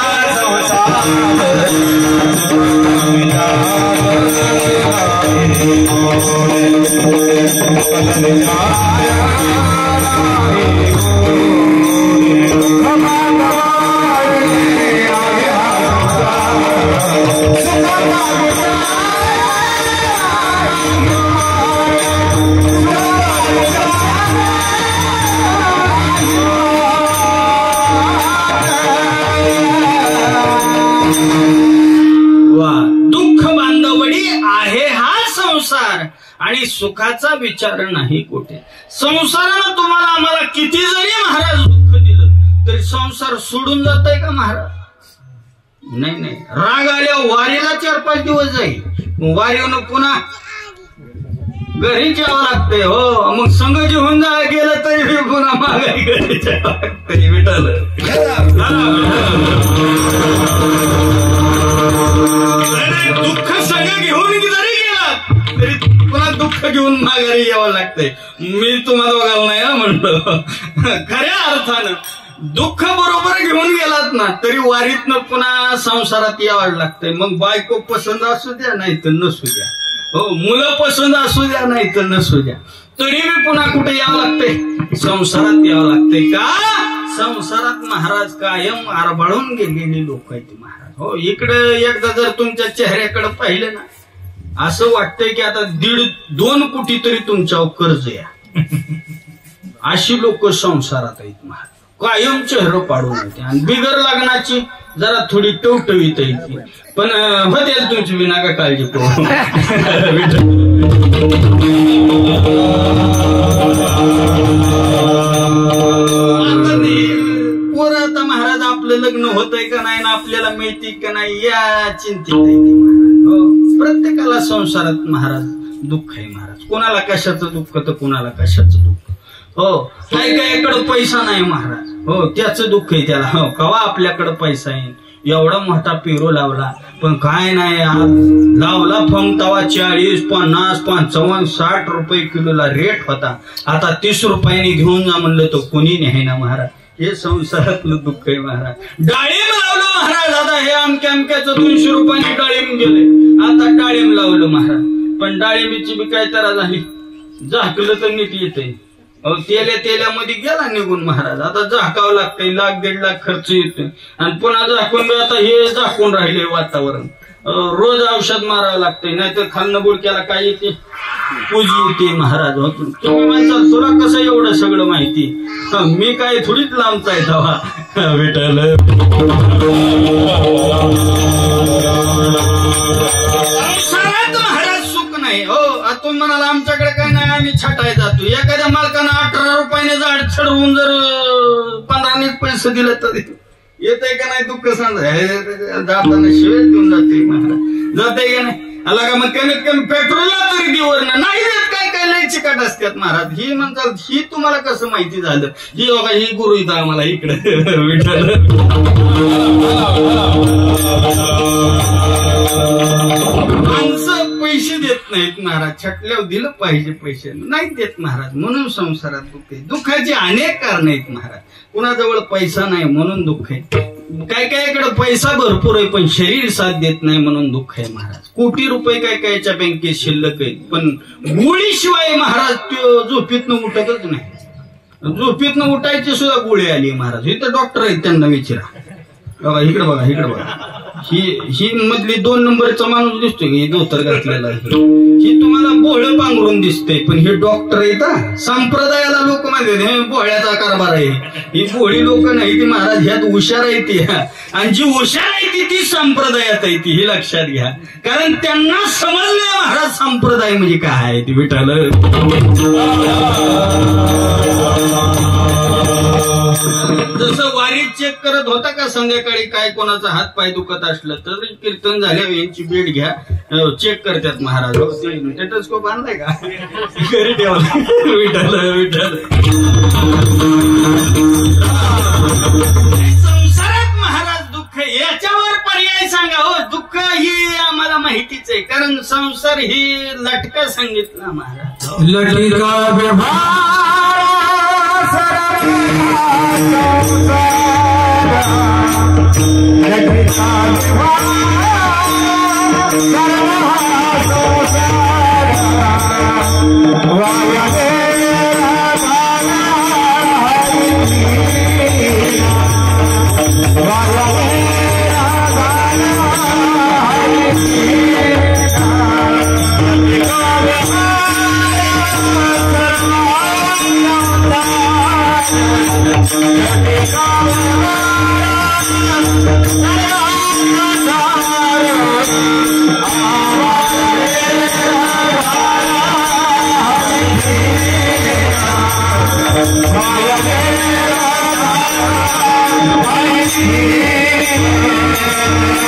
आणि सुखाचा विचार नाही कुठे. संसारानं तुम्हाला आम्हाला किती जरी महाराज दुःख दिलं तरी संसार सोडून जात आहे का महाराज? नाही नाही, राग आल्या वारीला 4-5 दिवस जाईल, वारीवरून पुन्हा घरी जेवावं लागतंय. हो मग संघ जेवून गेलं तरी पुन्हा माघारी घरी जेवावं लागतंय. विठ्ठल दुःख संघ घेऊन जरी गेला तरी पुन्हा दुःख घेऊन माघारी यावं लागतंय. मी तुम्हाला बघायला नाही म्हणलं. खऱ्या अर्थानं दुःख बरोबर घेऊन गेलात ना तरी वारीतनं पुन्हा संसारात यावं लागतंय. मग बायको पसंत असू द्या नाही तर नसू द्या, हो मुलं पसंत असू द्या नाही तर नसू द्या, तरी बी पुन्हा कुठे यावं लागतंय, संसारात यावं लागतंय. का संसारात महाराज कायम आरबाळून गेलेली लोक आहेत महाराज. हो इकडे एकदा जर तुमच्या चेहऱ्याकडे पाहिलं ना असं वाटतंय की आता 1.5-2 कोटी तरी तुमच्यावर कर्ज या. अशी लोक संसारात आहेत महाराज. कायम चेहरा पाडून येते आणि बिगर लग्नाची जरा थोडी टवटवीत येते, पण होते तुमची विना का काळजी करू. पोरं आता महाराज आपलं लग्न होतंय का नाही ना आपल्याला मिळते का नाही या चिंतेत आहे महाराज. प्रत्येकाला संसारात महाराज दुःख आहे महाराज. कोणाला कशाचं दुःख तर कोणाला कशाचं दुःख. हो काही काहीकडे पैसा नाही महाराज. हो त्याचं दुःख आहे त्याला. हो कवा आपल्याकडे पैसा येईल. एवढा मोठा पेरू लावला पण काय नाही, लावला फंग तवा 40, 50, 55, 60 रुपये किलोला रेट होता. आता 30 रुपयाने घेऊन जा म्हणलं तर कोणी नाही ना महाराज. हे संसारातलं दुःख आहे महाराज. डाळिंब लावलं महाराज, आता हे अमक्याचं 200 रुपयाने डाळिंब गेले. आता डाळिंब लावलं महाराज, पण डाळिंबीची बी काय तरा झाली, झाकलं तर नीट येते. तेल्यामध्ये गेला निघून महाराज. आता झाकावं लागतंय, 1-1.5 लाख खर्च येतोय आणि पुन्हा झाकून आता हे झाकून राहिले वातावरण. रोज औषध मारावं लागतंय नाहीतर खालनं बुडक्याला काय येते, पूजी येते महाराज. तुम्ही म्हणता तुला कसं एवढं सगळं माहिती, मी काय थोडीच लांबचा आहे तेव्हा. विठ्ठल महाराज सुख नाही. हो तुम्ही म्हणाला आमच्याकडे काय नाही आम्ही छटाय जातो. एखाद्या मालकानं 18 रुपयाने झाड चढवून जर 15 पैसे दिले तर येतंय का नाही दुःख सांग. जाताना शिवाय देऊन जाते महाराज. जाते का नाही आला का मग कमीत कमी पेट्रोलला तरी देवर नाही देत. काय काय लय चिकाट असतात महाराज. ही म्हणतात ही तुम्हाला कसं माहिती झालं. ही बघा ही गुरु इथं आम्हाला इकडे विठ्ठल. माणसं पैसे देत नाहीत महाराज. छटल्यावर दिलं पाहिजे, पैसे नाही देत महाराज. म्हणून संसारात दुःख आहे. दुःखाची अनेक कारण आहेत महाराज. कुणाजवळ पैसा नाही म्हणून दुःख आहे. काय कायकडे पैसा भरपूर आहे पण शरीर साथ देत नाही म्हणून दुःख आहे महाराज. कोटी रुपये काय कायच्या बँकेत शिल्लक आहेत पण गोळीशिवाय महाराज तो झोपेतनं उठतच नाही. झोपेतनं उठायची सुद्धा गोळी आली महाराज. इथं डॉक्टर आहेत त्यांना विचारा. बघा इकडे बघा इकडे बघा. ही मधली 2 नंबरचा माणूस दिसतोय की धोतर घातलेला. ही तुम्हाला भोळं पांघरून दिसते पण हे डॉक्टर आहेत. संप्रदायाला लोक म्हणतात हे भोळ्याचा कारभार आहे. ही भोळी लोक नाही ती महाराज. ह्यात हुशार आहे ती. आणि जी हुशार आहे ती संप्रदायात आहे ती. हे लक्षात घ्या. कारण त्यांना समजलं महाराज संप्रदाय म्हणजे काय आहे ती. विठ्ठल जसं वारीत चेक करत होता का संध्याकाळी काय कोणाचा हात पाय दुखत असलं तर कीर्तन झाल्यावर यांची बेट घ्या चेक करतात महाराज. टेटस्कोप आणलाय का घरी ठेवला. विठ्ठल विठ्ठल. संसारात महाराज दुःख याच्यावर पर्याय सांगा. हो दुःख ही आम्हाला माहितीच आहे कारण संसार ही लटका सांगितला महाराज. लटका व्यवहार Yeah.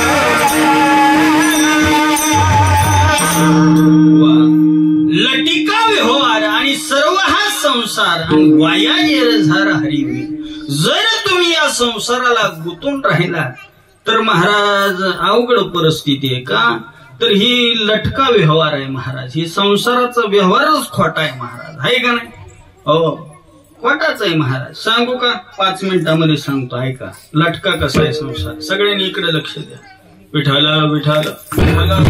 संसार आणि वाया गेल झार हरिवी. जर तुम्ही या संसाराला गुंतून राहिला तर महाराज अवघड परिस्थिती आहे. का तर ही लटका व्यवहार आहे महाराज. ही संसाराचा व्यवहारच खोटा आहे महाराज, आहे का नाही? हो, खोटाच आहे महाराज. सांगू का? 5 मिनिटांमध्ये सांगतो, ऐका. लटका कसा आहे संसार. सगळ्यांनी इकडे लक्ष द्या. विठाल विठाल विठाल.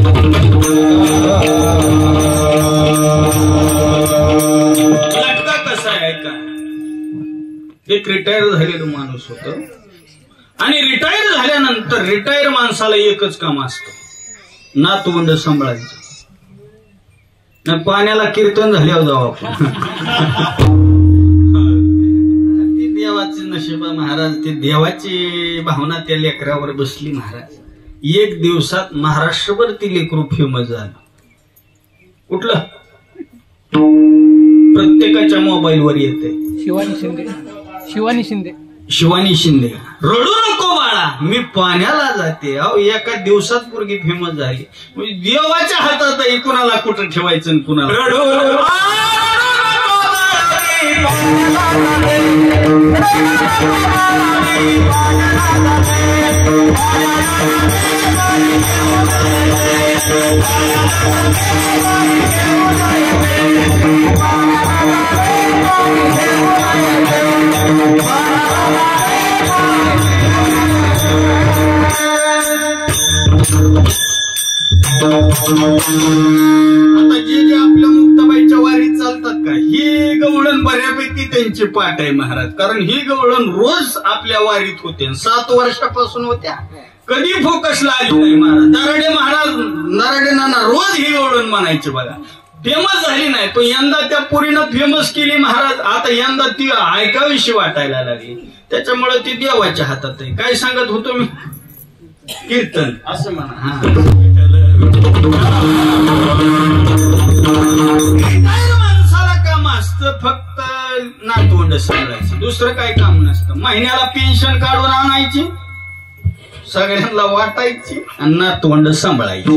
लटका कसा आहे ऐका. एक रिटायर झालेलं माणूस होत आणि रिटायर झाल्यानंतर रिटायर माणसाला एकच काम असतं, नातवंड सांभाळायचं. पाण्याला कीर्तन झाल्यावर जाऊ आपण. ती देवाची नशीब महाराज. ती देवाची भावना त्या लेकरावर बसली महाराज. 1 दिवसात महाराष्ट्रभर ती लेकरू फेमस झालं. कुठलं? प्रत्येकाच्या मोबाईलवर येते. शिवानी शिंदे. शिवानी शिंदे. शिवानी शिंदे. रडू नको बाळा, मी पाण्याला जाते. अहो, एका दिवसात पोरगी फेमस झाली. म्हणजे देवाच्या हातात आहे कुणाला कुठं ठेवायचं आणि कुणाला. रडू आता जे आपल्या मुक्ताबाईच्या वारीत चालतात का, ही गवळण बऱ्यापैकी त्यांची पाठ आहे महाराज. कारण ही गवळण रोज आपल्या वारीत होते. 7 वर्षापासून होत्या. कधी फोकसला आली नाही महाराज. नराडे नाना रोज ही गवळण म्हणायची बघा. फेमस झाली नाही पण यंदा त्या पुरीनं फेमस केली महाराज. आता यंदा ती ऐकावीशी वाटायला लागली. त्याच्यामुळे ती देवाच्या हातात आहे. काय सांगत होतो मी? कीर्तन असं म्हणा. माणसाला काम असतं फक्त नातवंड सांभाळायचं, दुसरं काही काम नसतं. महिन्याला पेन्शन काढून आणायची, सगळ्यांना वाटायची आणि नातवंड सांभाळायची.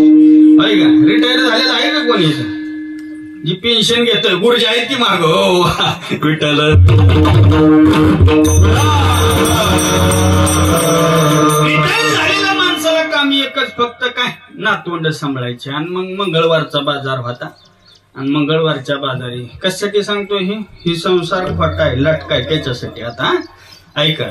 आहे का? रिटायर झालेलं आहे का कोणी? जी पेन्शन घेतोय गुरुजी आहेत की माग. हो विठ्ठल. रिटायर झालेल्या माणसाला काम एकच फक्त काय, नातवंड सांभाळायचे. आणि मग मंगळवारचा बाजार होता. आणि मंगळवारच्या बाजारी कशासाठी सांगतो, ही संसार खोटा आहे, लटकाय त्याच्यासाठी. आता ऐका.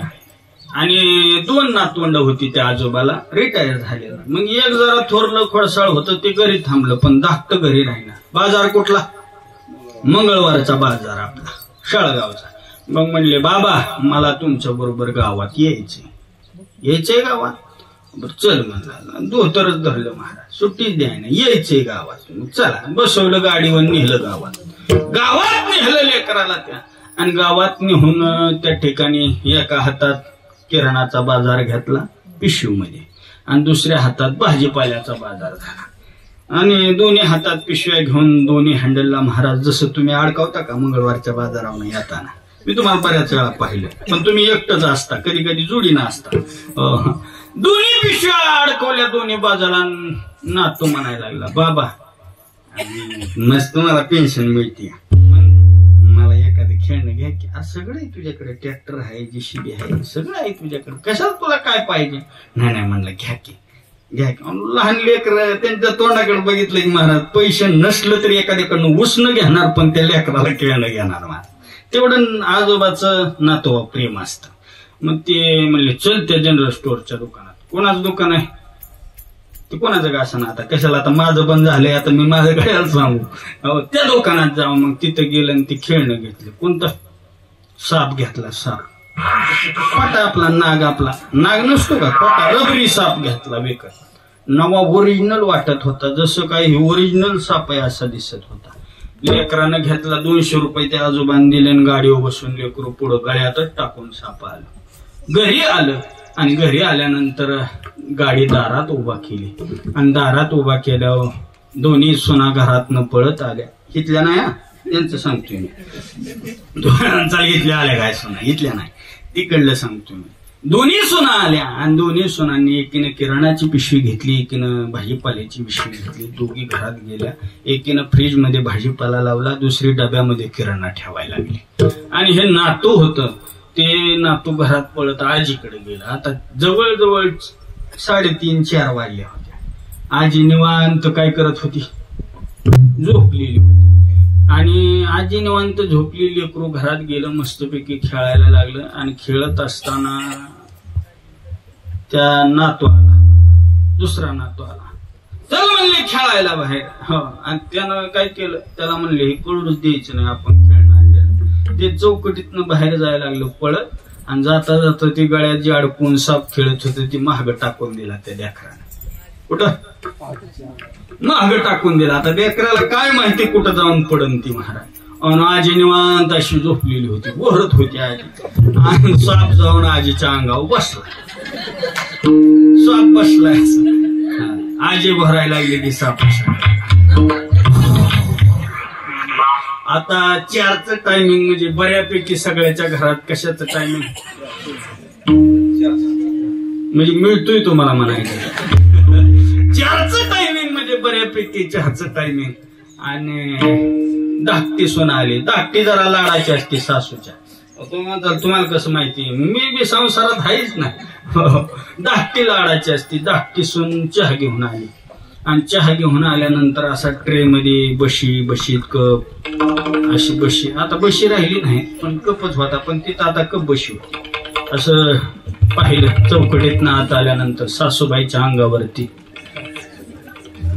आणि 2 नातवंड होती त्या आजोबाला, रिटायर झालेला. मग एक जरा थोरलं खोडसाळ होतं, ते घरी थांबलं. पण धाकट घरी राहिला. बाजार कुठला? मंगळवारचा बाजार आपला शाळगावचा. मग म्हणले, बाबा मला तुमच्या बरोबर गावात यायचंय गावात. बरं चल म्हणला. धोतरच धरलं महाराज, सुट्टीच द्याय ना, यायचंय गावात. चला बसवलं गाडीवर, नेलं गावात नेलं लेकराला त्या. आणि गावात नेहून त्या ठिकाणी एका हातात किराणाचा बाजार घेतला पिशवीमध्ये आणि दुसऱ्या हातात भाजीपाल्याचा बाजार झाला. आणि दोन्ही हातात पिशव्या घेऊन दोन्ही हँडलला महाराज जसं तुम्ही अडकावता का मंगळवारच्या बाजारावर येताना, मी तुम्हाला बऱ्याच वेळा पाहिलं. पण तुम्ही एकटंच असता, कधी कधी जोडीनं असता. दोन्ही पिशव्या अडकवल्या दोन्ही बाजाराला. नातू म्हणायला लागला, बाबा मस्त मला पेन्शन मिळते, मला एखादं खेळणं घ्या की. सगळं आहे तुझ्याकडे, ट्रॅक्टर आहे, JCB आहे, सगळं आहे तुझ्याकडे, कशाला तुला काय पाहिजे? नाही म्हणलं घ्या की. लहान लेकर त्यांच्या तोंडाकडे बघितलं की महाराज, पैसे नसलं तरी एखाद्याकडनं उसणं घेणार पण त्या लेकराला खेळणं घेणार महाराज. तेवढं आजोबाचं नातोबा प्रेम असतं. मग ते म्हणले चल त्या जनरल स्टोअरच्या दुकानात. कोणाचं दुकान आहे ते? कोणाचं का असं ना, आता कशाला, आता माझं बंद झालंय, आता मी माझं काय सांगू. त्या दुकानात जाऊ. मग तिथं गेलं आणि ते खेळणं घेतलं. कोणतं? साप घेतला. साप खोटा आपला, नाग नसतो का खोटा, रबरी साप घेतला विकत. नवा ओरिजिनल वाटत होता, जसं काही ओरिजिनल साप आहे असा दिसत होता. लेकरानं घेतला. 200 रुपये त्या आजोबांनी दिले आणि गाडीवर बसून लेकरू पुढं गळ्यातच टाकून साप आलं. घरी आलं आणि घरी आल्यानंतर गाडी दारात उभा केली. आणि दारात उभा केल्यावर दोन्ही सुना घरातनं पळत आल्या. इथल्या नाही, त्यांचं सांगतोय मी. दोघांचा इथल्या आल्या काय सुना, इथल्या नाही, तिकडलं सांगतो मी. दोन्ही सुना आल्या आणि दोन्ही सुनांनी एकीनं किराणाची पिशवी घेतली, एकीनं भाजीपाल्याची पिशवी घेतली. दोघी घरात गेल्या. एकीनं फ्रीज मध्ये भाजीपाला लावला, दुसरी डब्यामध्ये किराणा ठेवायला लागली. आणि हे नातू होतं ते नातू घरात पळत आजीकडे गेला. आता जवळजवळ 3:30-4 वाजल्या होत्या. आजी निवांत काय करत होती, झोपलेली होती. आणि आजी निवांत झोपलेली, लेकरू घरात गेलं, मस्तपैकी खेळायला लागलं. आणि खेळत असताना त्या नातू आला, दुसरा नातू आला. चल म्हणले खेळायला बाहेर. हो, आणि त्यानं काय केलं, त्याला म्हणले हे कळूच द्यायचं नाही, आपण खेळणं आणलेलं. ते चौकटीतनं बाहेर जायला लागलं पळत. आणि जाता जाता ती गळ्यात जी अडकून साप खेळत होते ती महाग टाकून दिला त्या लेकराने. कुठं महाग टाकून दिला. आता लेकराला काय माहिती कुठं जाऊन पडन ती महाराज. आणि आजी निवांत अशी झोपलेली होती, बोरत होती आजी. आणि साप जाऊन आजीच्या अंगावर बसला. साप बसलाय. आजी भरायला लागली की साप. आता 4चं टायमिंग म्हणजे बऱ्यापैकी सगळ्याच्या घरात कशाचं टायमिंग म्हणजे मिळतोय तुम्हाला म्हणायचं. 4चं टायमिंग म्हणजे बऱ्यापैकी 4चं टायमिंग. आणि धाकटी सून आली. धाकटी जरा लाडाची असते सासूच्या. तुम्हाला कसं माहिती, मी बी संसारात आहेच ना. धाकटी लाडाची असते. धाकटी सून चहा घेऊन आली. आणि चहा घेऊन आल्यानंतर असा ट्रे मध्ये बशीत कप अशी बशी. आता बशी राहिली नाही पण कपच होता, पण तिथं आता कप बशी होती. असं पाहिलं चौकटीत ना आत आल्यानंतर सासूबाईच्या अंगावरती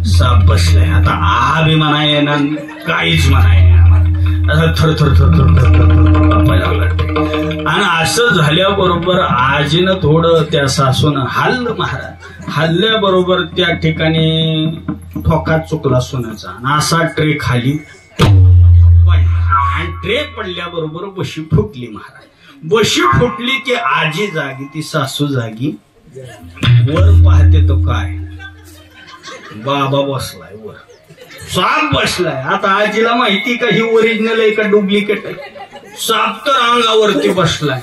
साप बसलाय. आता बी म्हणाय ना काहीच म्हणाय थर थर थर थर थर थर कापायला लागला. आणि असं झाल्याबरोबर आजीनं थोडं त्या सासूनं हल्लं महाराज. हल्ल्याबरोबर त्या ठिकाणी ठोका चुकला सोन्याचा. आणि असा ट्रे खाली पडला. आणि ट्रे पडल्याबरोबर बशी फुटली महाराज. बशी फुटली की आजी जागी, ती सासू जागी. वर पाहते तो काय, बाबा बसलाय वर, साप बसलाय. आता आजीला माहिती का ही ओरिजिनल आहे का डुप्लिकेट आहे. साप तर अंगावरती बसलाय.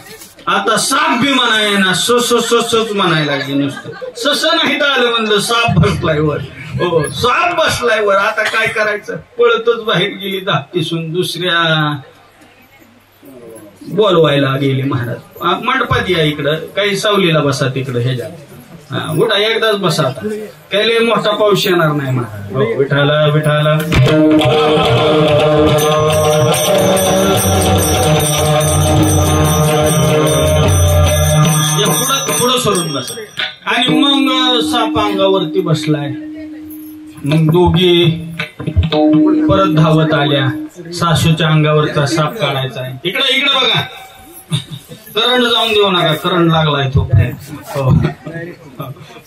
आता साप बी म्हणाय ना सच म्हणायला लागली. नुसतं सस नाही तर आलं म्हणलं साप बसलाय वर. हो, साप बसलाय वर. आता काय करायचं, पळतच बाहेर गेली धाकटी सून. दुसऱ्या बोलवायला गेली महाराज. मंडपात या इकडं, काही सावलीला बसा तिकडं ह्याच्यात. उठा एकदाच बसा. आता काही मोठा पाऊस येणार नाही महाराज. विठाला विठाला पुढं सोडून बसा. आणि मग साप अंगावरती बसलाय. मग दोघी परत धावत आल्या. सासूच्या अंगावरचा साप काढायचा आहे. इकडे बघा, करंट जाऊन देऊ नका, करंट लागलाय तो.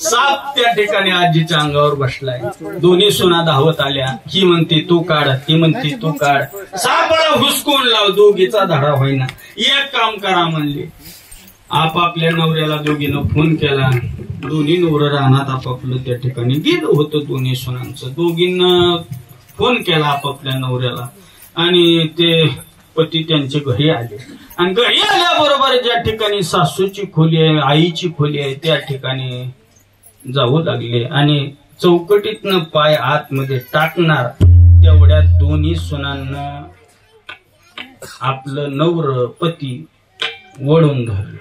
साप त्या ठिकाणी आजीच्या अंगावर बसलाय. दोन्ही सुना धावत आल्या. ही म्हणते तू काढ, ती म्हणते तू काढ. सापाला हुसकून लाव, दोघीचा धडा होईना. एक काम करा म्हणले. आपापल्या नवऱ्याला दोघीनं फोन केला. दोन्ही नवरं रानात आपापलं त्या ठिकाणी गेलं होतं. दोन्ही सुनांचं दोघींना फोन केला आपापल्या नवऱ्याला. आणि ते पती त्यांच्या घरी आले. आणि घरी आल्याबरोबर ज्या ठिकाणी सासूची खोली आहे, आईची खोली आहे, त्या ठिकाणी जाऊ लागले. आणि चौकटीतनं पाय आतमध्ये टाकणार तेवढ्यात दोन्ही सुनांना आपलं नवर पती वळून धरले.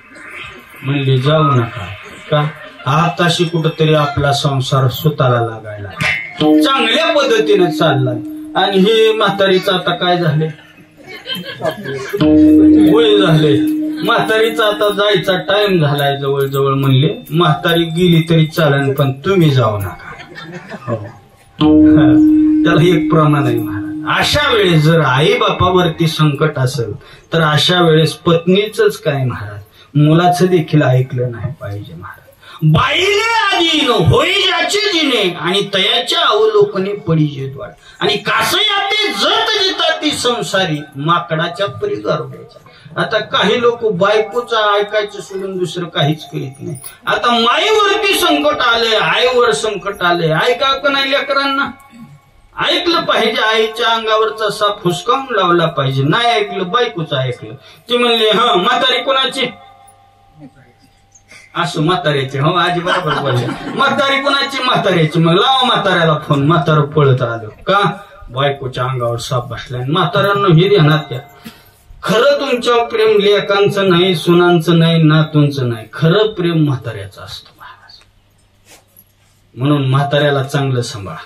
म्हणले जाऊ नका. का, आताशी कुठंतरी आपला संसार सुताला लागायला चांगल्या पद्धतीने चाललाय. आणि हे म्हातारीचं आता काय झाले, वय झाले. म्हातारीचा आता जायचा टाइम झालाय जवळजवळ. म्हणले म्हातारी गेली तरी चालेल पण तुम्ही जाऊ नका. त्याला एक प्रमाण आहे महाराज. अशा वेळेस जर आई बापावरती संकट असेल तर अशा वेळेस पत्नीच काय महाराज, मुलाचं देखील ऐकलं नाही पाहिजे महाराज. बाईले आधीन होई ज्याचे जिने आणि तयाच्या अवलोकने पडिजे द्वार. आणि कासयाते जत जिता ती संसारी माकडाच्या परी गारुड्याच्या. आता काही लोक बायकोचा ऐकायचं सोडून दुसरं काहीच करीत नाही. आता माईवरती संकट आलंय, आईवर संकट आलंय, ऐका का नाही लेकरांना? ऐकलं पाहिजे. आईच्या अंगावरचा साप हुसकावून लावला पाहिजे. नाही ऐकलं, बायकोचं ऐकलं. ती म्हणली म्हातारी कोणाची, असं म्हाताऱ्याचे. हो आजी बरोबर बोलले. म्हातारी कोणाची? म्हाताऱ्याची. मग लावा म्हाताऱ्याला फोन. म्हातारं पळत आलो का बायकोच्या अंगावर साप बसलाय. म्हाताऱ्यांना हे ध्यानात घ्या, खरं तुमच्यावर प्रेम लेकांचं नाही, सुनांचं नाही, नातूंचं नाही, खरं प्रेम म्हाताऱ्याचं असतं महाराज. म्हणून म्हाताऱ्याला चांगलं सांभाळा,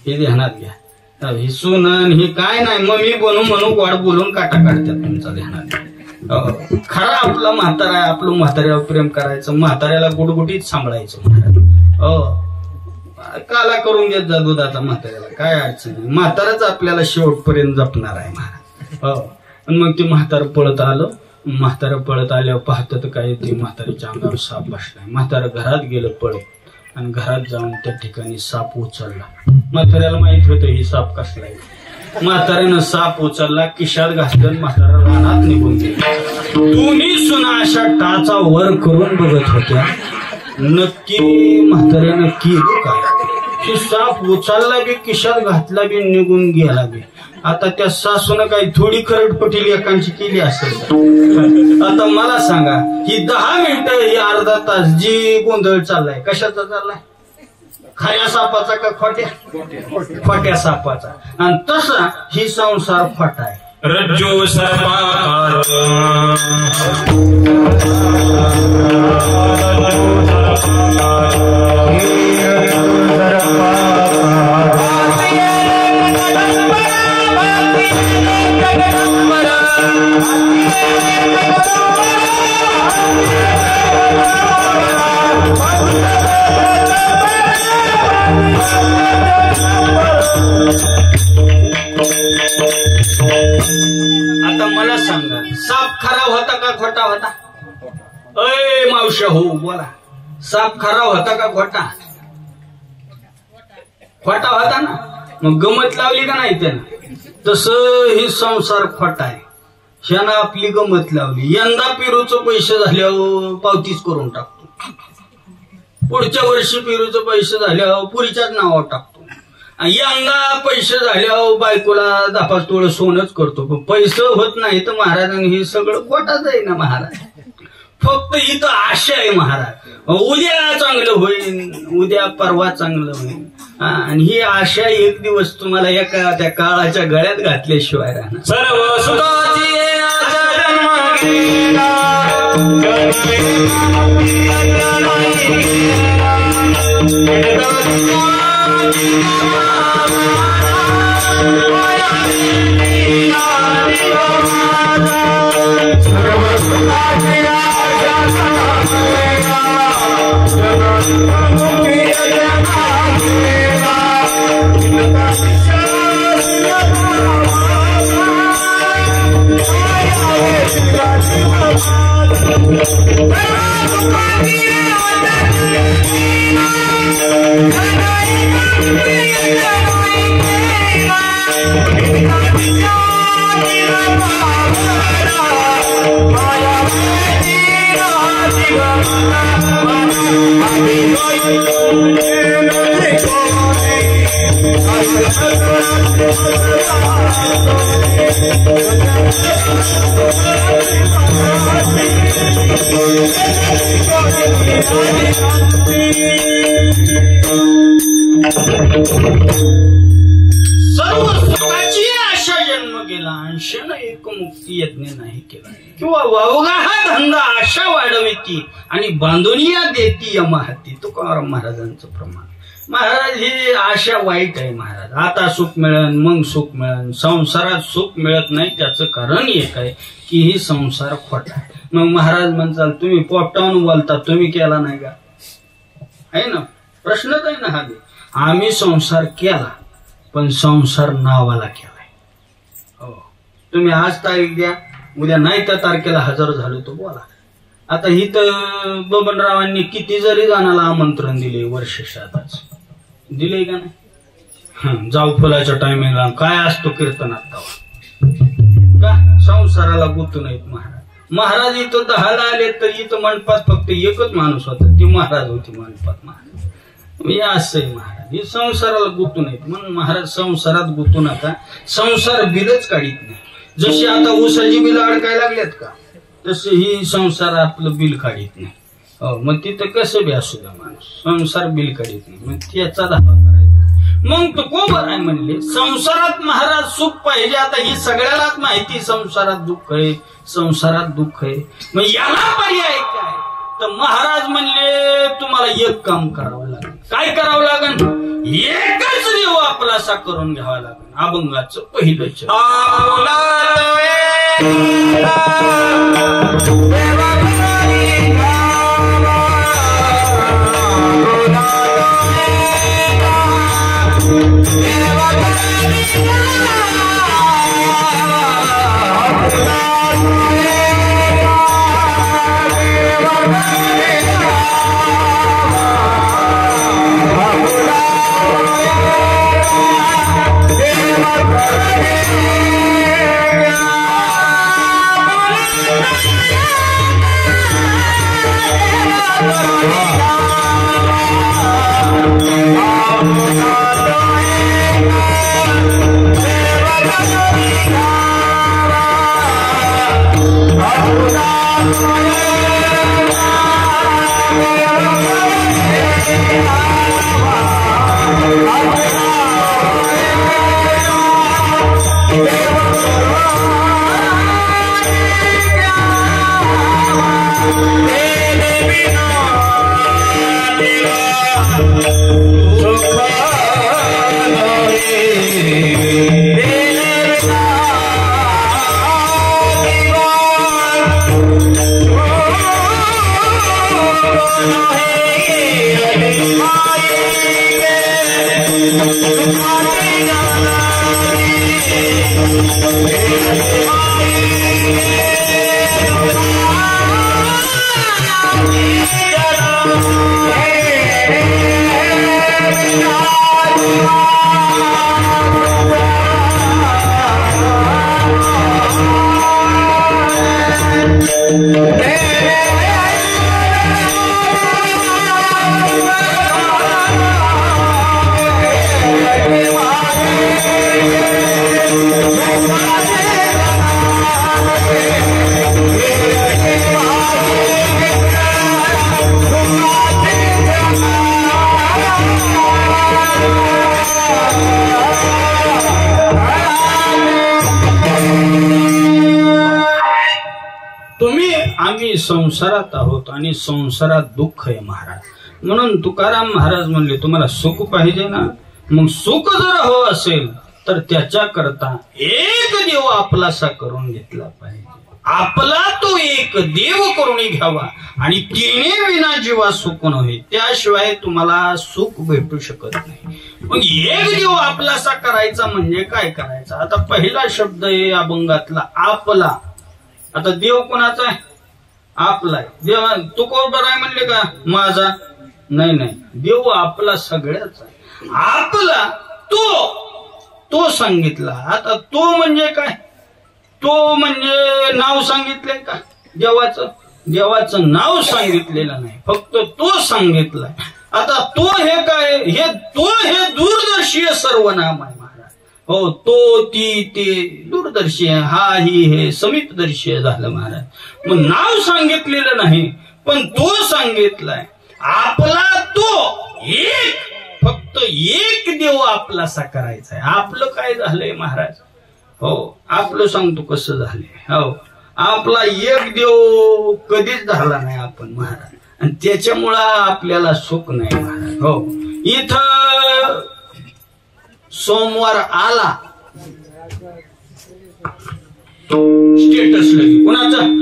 हे ध्यानात घ्या. ही सुनन हे काय नाही, मग मी बनू म्हणून वाढ बोलून काटा काढतात तुमचा ध्यानात. खरा आपला म्हातारा आहे, आपलं म्हाताऱ्यावर प्रेम करायचं, म्हाताऱ्याला गुडगुटीत सांभाळायचं महाराज. काला करून घेत जा दुधाचा म्हाताऱ्याला, काय अडचण नाही. म्हाताराच आपल्याला शेवटपर्यंत जपणार आहे महाराज. आणि मग ते म्हातारं पळत आलं. म्हातारं पळत आल्यावर पाहतं तर काय ते म्हातारीच्या अंगावर साप बसलाय. म्हातारं घरात गेलं पळत आणि घरात जाऊन त्या ठिकाणी साप उचलला. म्हाताऱ्याला माहित होतं ही साप कसला आहे. म्हाताऱ्यानं साप उचलला, किशात घातलं, म्हातारा रानात निघून गेला. दोन्ही सुना अशा टाचा वर करून बघत होत्या, नक्की म्हाताऱ्यानं केलं काय. की साप उचलला बी, किशात घातला बी, निघून गेला बी. आता त्या सासूनं काही थोडी खरडपटी एकांची केली असेल. आता मला सांगा, ही 10 मिनिटं ही अर्धा तास जी गोंधळ चाललाय कशाचा चाललाय? खऱ्या सापाचा का खोट्या? खोट्या सापाचा. आणि तसा ही संसार खोटा आहे. रज्जू सर्पाकार आता मला सांगा, साप खरा होता का खोटा होता? अय मावशा हो बोला, साप खरा होता का खोटा? खोटा होता ना. मग गमत लावली का नाही त्यानं? तसं ही संसार खोटा आहे. ह्यानं आपली गमत लावली. यंदा पेरूचं पैसे झाल्यावर पावतीच करून टाकतो, पुढच्या वर्षी पेरूचं पैसे झाल्यावर पुरीच्याच नावावर टाकतो, यंदा पैसे झाल्यावर बायकोला 10-5 तोळं सोनच करतो. पण पैसे होत नाही तर महाराजांनी हे सगळं खोटाच आहे ना महाराज. फक्त इथं आशा आहे महाराज, उद्या चांगलं होईल, उद्या परवा चांगलं होईल. आणि ही आशा एक दिवस तुम्हाला एका त्या काळाच्या गळ्यात घातल्याशिवाय राहणार. सर्व सुखाची आशा जन्म गेला, अंशानं एक मुक्ती यज्ञ नाही केला. किंवा वावगा हा धंदा आशा वाढविती आणि बांधुनिया देती यमाहती. तुकाराम महाराजांचं प्रमाण. महाराज ही आशा वाईट आहे महाराज. आता सुख मिळेल मग सुख मिळेल, संसारात सुख मिळत नाही त्याचं कारण एक आहे की ही संसार खोटा आहे. मग महाराज म्हणताल तुम्ही पोटावून बोलता, तुम्ही केला नाही का? आहे ना, प्रश्नच आहे ना हा. आम्ही संसार केला पण संसार नावाला केलाय. हो, तुम्ही आज तारीख द्या, उद्या नाही त्या तारखेला हजर झालो तो बोला. आता ही तर बबनरावांनी किती जरी जणाला आमंत्रण दिले वर्ष श्राद्धाच दिले का नाही? जाऊ फुलाच्या टायमिंगला काय असतो कीर्तनात तवा का? संसाराला गुंतू नाहीत महाराज. महाराज इथं 10ला आले तर इथं मंडपात फक्त एकच माणूस होता, ती महाराज होती मंडपात. महाराज हे असं आहे महाराज, हे संसाराला गुंतू नाहीत. म्हणून महाराज संसारात गुंतू नका. संसार बिलच काढीत नाही. जशी आता ऊसाची बिलं अडकायला लागल्यात का, तसं ही संसार आपलं बिल काढीत नाही. हो, मग तिथं कसं बी असू द्या माणूस, संसार बिल काढीत नाही, मग त्याचा धावा करायचा. मग तुकोबर आहे म्हणले संसारात महाराज सुख पाहिजे. आता ही सगळ्यालाच माहिती संसारात दुःख आहे, संसारात दुःख आहे. मग याला पर्याय काय? तर महाराज म्हणले तुम्हाला एक काम करावं लागेल. काय करावं लागेल? एकच देव आपलासा करून घ्यावा लागेल. अभंगाचं पहिलं आम्ही संसारात आहोत आणि संसारात दुःख आहे महाराज. म्हणून तुकाराम महाराज म्हणले तुम्हाला सुख पाहिजे ना, मग सुख जर हवं असेल तर त्याच्या करता एक देव आपलासा करून घेतला पाहिजे. आपला तो एक देव करून घ्यावा आणि तिने विना जीवा सुख नव्हे, त्याशिवाय तुम्हाला सुख भेटू शकत नाही. मग एक देव आपलासा करायचा म्हणजे काय करायचा? आता पहिला शब्द आहे अभंगातला आपला. आता देव कोणाचा आहे? आपला आहे. देव तुकोबर आहे म्हणले का माझा? नाही नाही, देव आपला सगळ्याचा आहे. आपला तो सांगितला. आता तो म्हणजे काय? तो म्हणजे नाव सांगितलंय का देवाचं? देवाचं नाव सांगितलेलं नाही, फक्त तो सांगितलाय. आता तो हे काय? हे दूरदर्शीय सर्वनाम आहे महाराज. हो, तो ती ते दूरदर्शी आहे, हा ही हे समीपदर्शीय झालं महाराज. मग नाव सांगितलेलं नाही पण तो सांगितलाय. आपला तो एक, फक्त एक देव आपलासा करायचा आहे. आपलं काय झालंय महाराज? हो, आपलं सांगतो कसं झालंय. हो, आपला एक देव कधीच झाला नाही आपण महाराज, आणि त्याच्यामुळं आपल्याला सुख नाही महाराज. हो, इथं सोमवार आला स्टेटस लगे कोणाचं?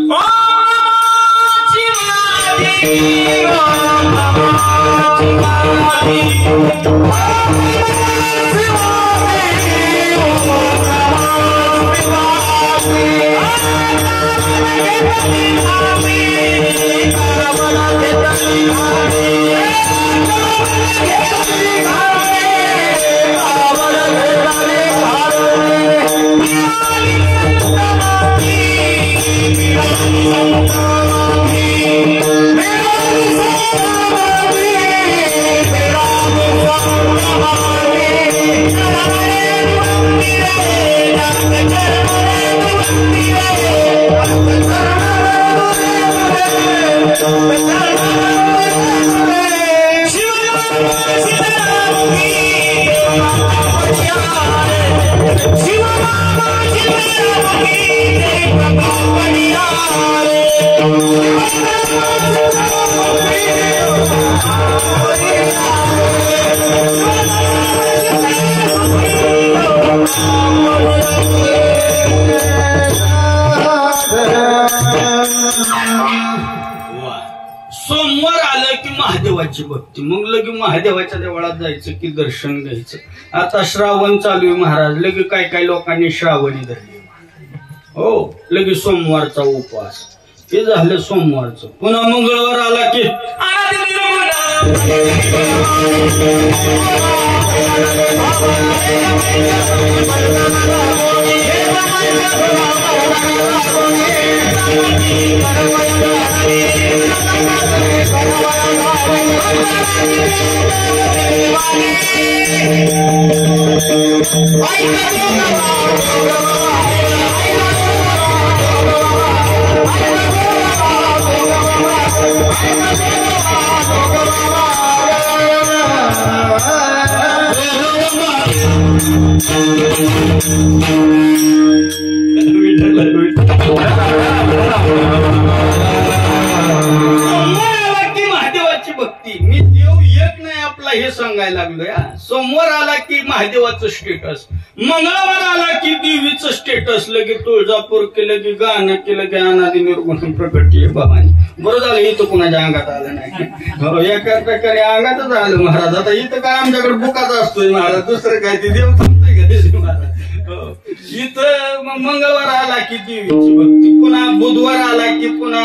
सोमवार आलं की महादेवाची भक्ती, मग लगे महादेवाच्या देवळात जायचं की दर्शन घ्यायचं. आता श्रावण चालू आहे महाराज, लगे काय काय लोकांनी श्रावणी धरली. हो, लगे सोमवारचा उपवास, ते झालं सोमवारचं. पुन्हा मंगळवार आला की महादेवाची भक्ती. मी देव एक नाही आपला हे सांगायला लागलो या. सोमवार आला की महादेवाचं स्टेटस, मंगळवार आला की देवीचं स्टेटस, लगे तुळजापूर केलं की गाणं केलं की अनादि निर्गुण प्रकटी भवानी. बरं झालं इथं कुणाच्या अंगात आलं नाही. हो, एका प्रकारे अंगातच आलं महाराज. आता इथं काय आमच्याकडे बुकाच असतोय महाराज, दुसरं काय ते देव थांबतोय का ते महाराज. इथं मंगळवार आला की देवीची भक्ती, पुन्हा बुधवार आला की पुन्हा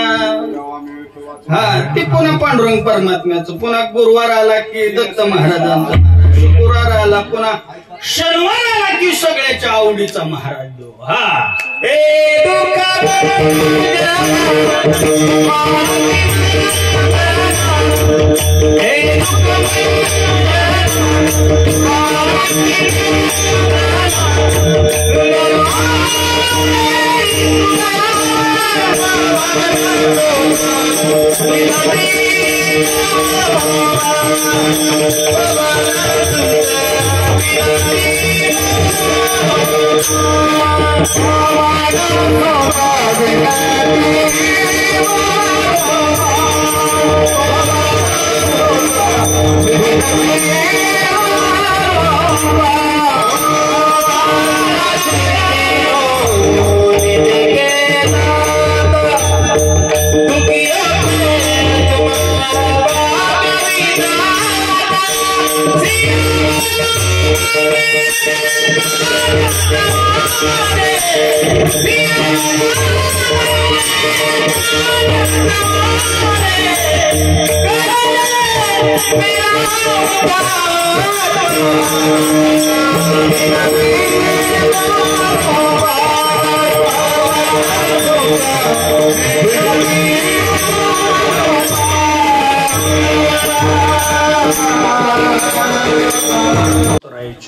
ते पुन्हा पांडुरंग परमात्म्याचं, पुन्हा गुरुवार आला की दत्त महाराजांचा, शुक्रवार आला, पुन्हा शनिवार आला की सगळ्याच्या आवडीचा महाराज देव. हा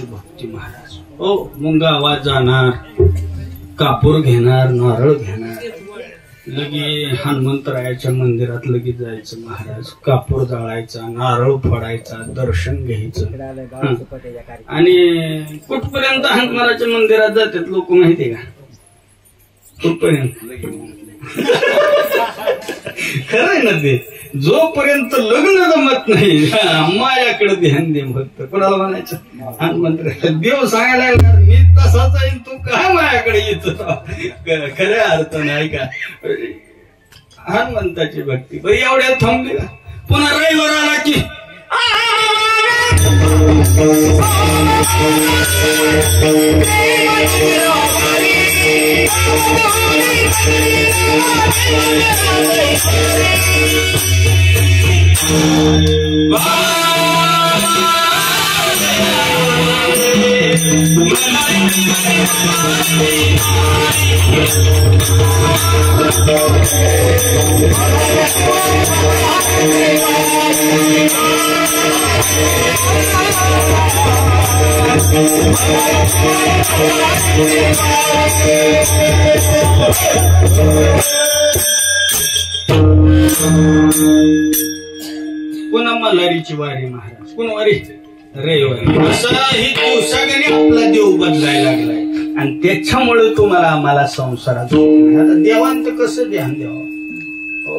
भक्ती महाराज. हो, मग गावात जाणार, कापूर घेणार, नारळ घेणार, लगे हनुमंतरायाच्या मंदिरात लगेच जायचं महाराज. कापूर जाळायचा, नारळ फोडायचा, दर्शन घ्यायचं. आणि कुठपर्यंत हनुमानाच्या मंदिरात जातात लोक माहितीये का? कुठपर्यंत? खरंय ना ते, जोपर्यंत लग्न जमत नाही माझ्याकडे ध्यान दे. फक्त कोणाला म्हणायचं? हनुमंतराया. देव सांगायला लागला मी तसाच आहे, तू काय माझ्याकडे येतो? खऱ्या अर्थ नाही का हनुमंताची भक्ती. बरी एवढ्या थांबली का? पुन्हा रविवार आला की पुन्हा मल्हारीची वारी महाराज. कोण वारी? रविवारी. असं ही दिवसागणी आपला देव बदलायला लागलाय आणि त्याच्यामुळे तुम्हाला आम्हाला संसारात आता देवांत कसं ध्यान द्यावं? हो,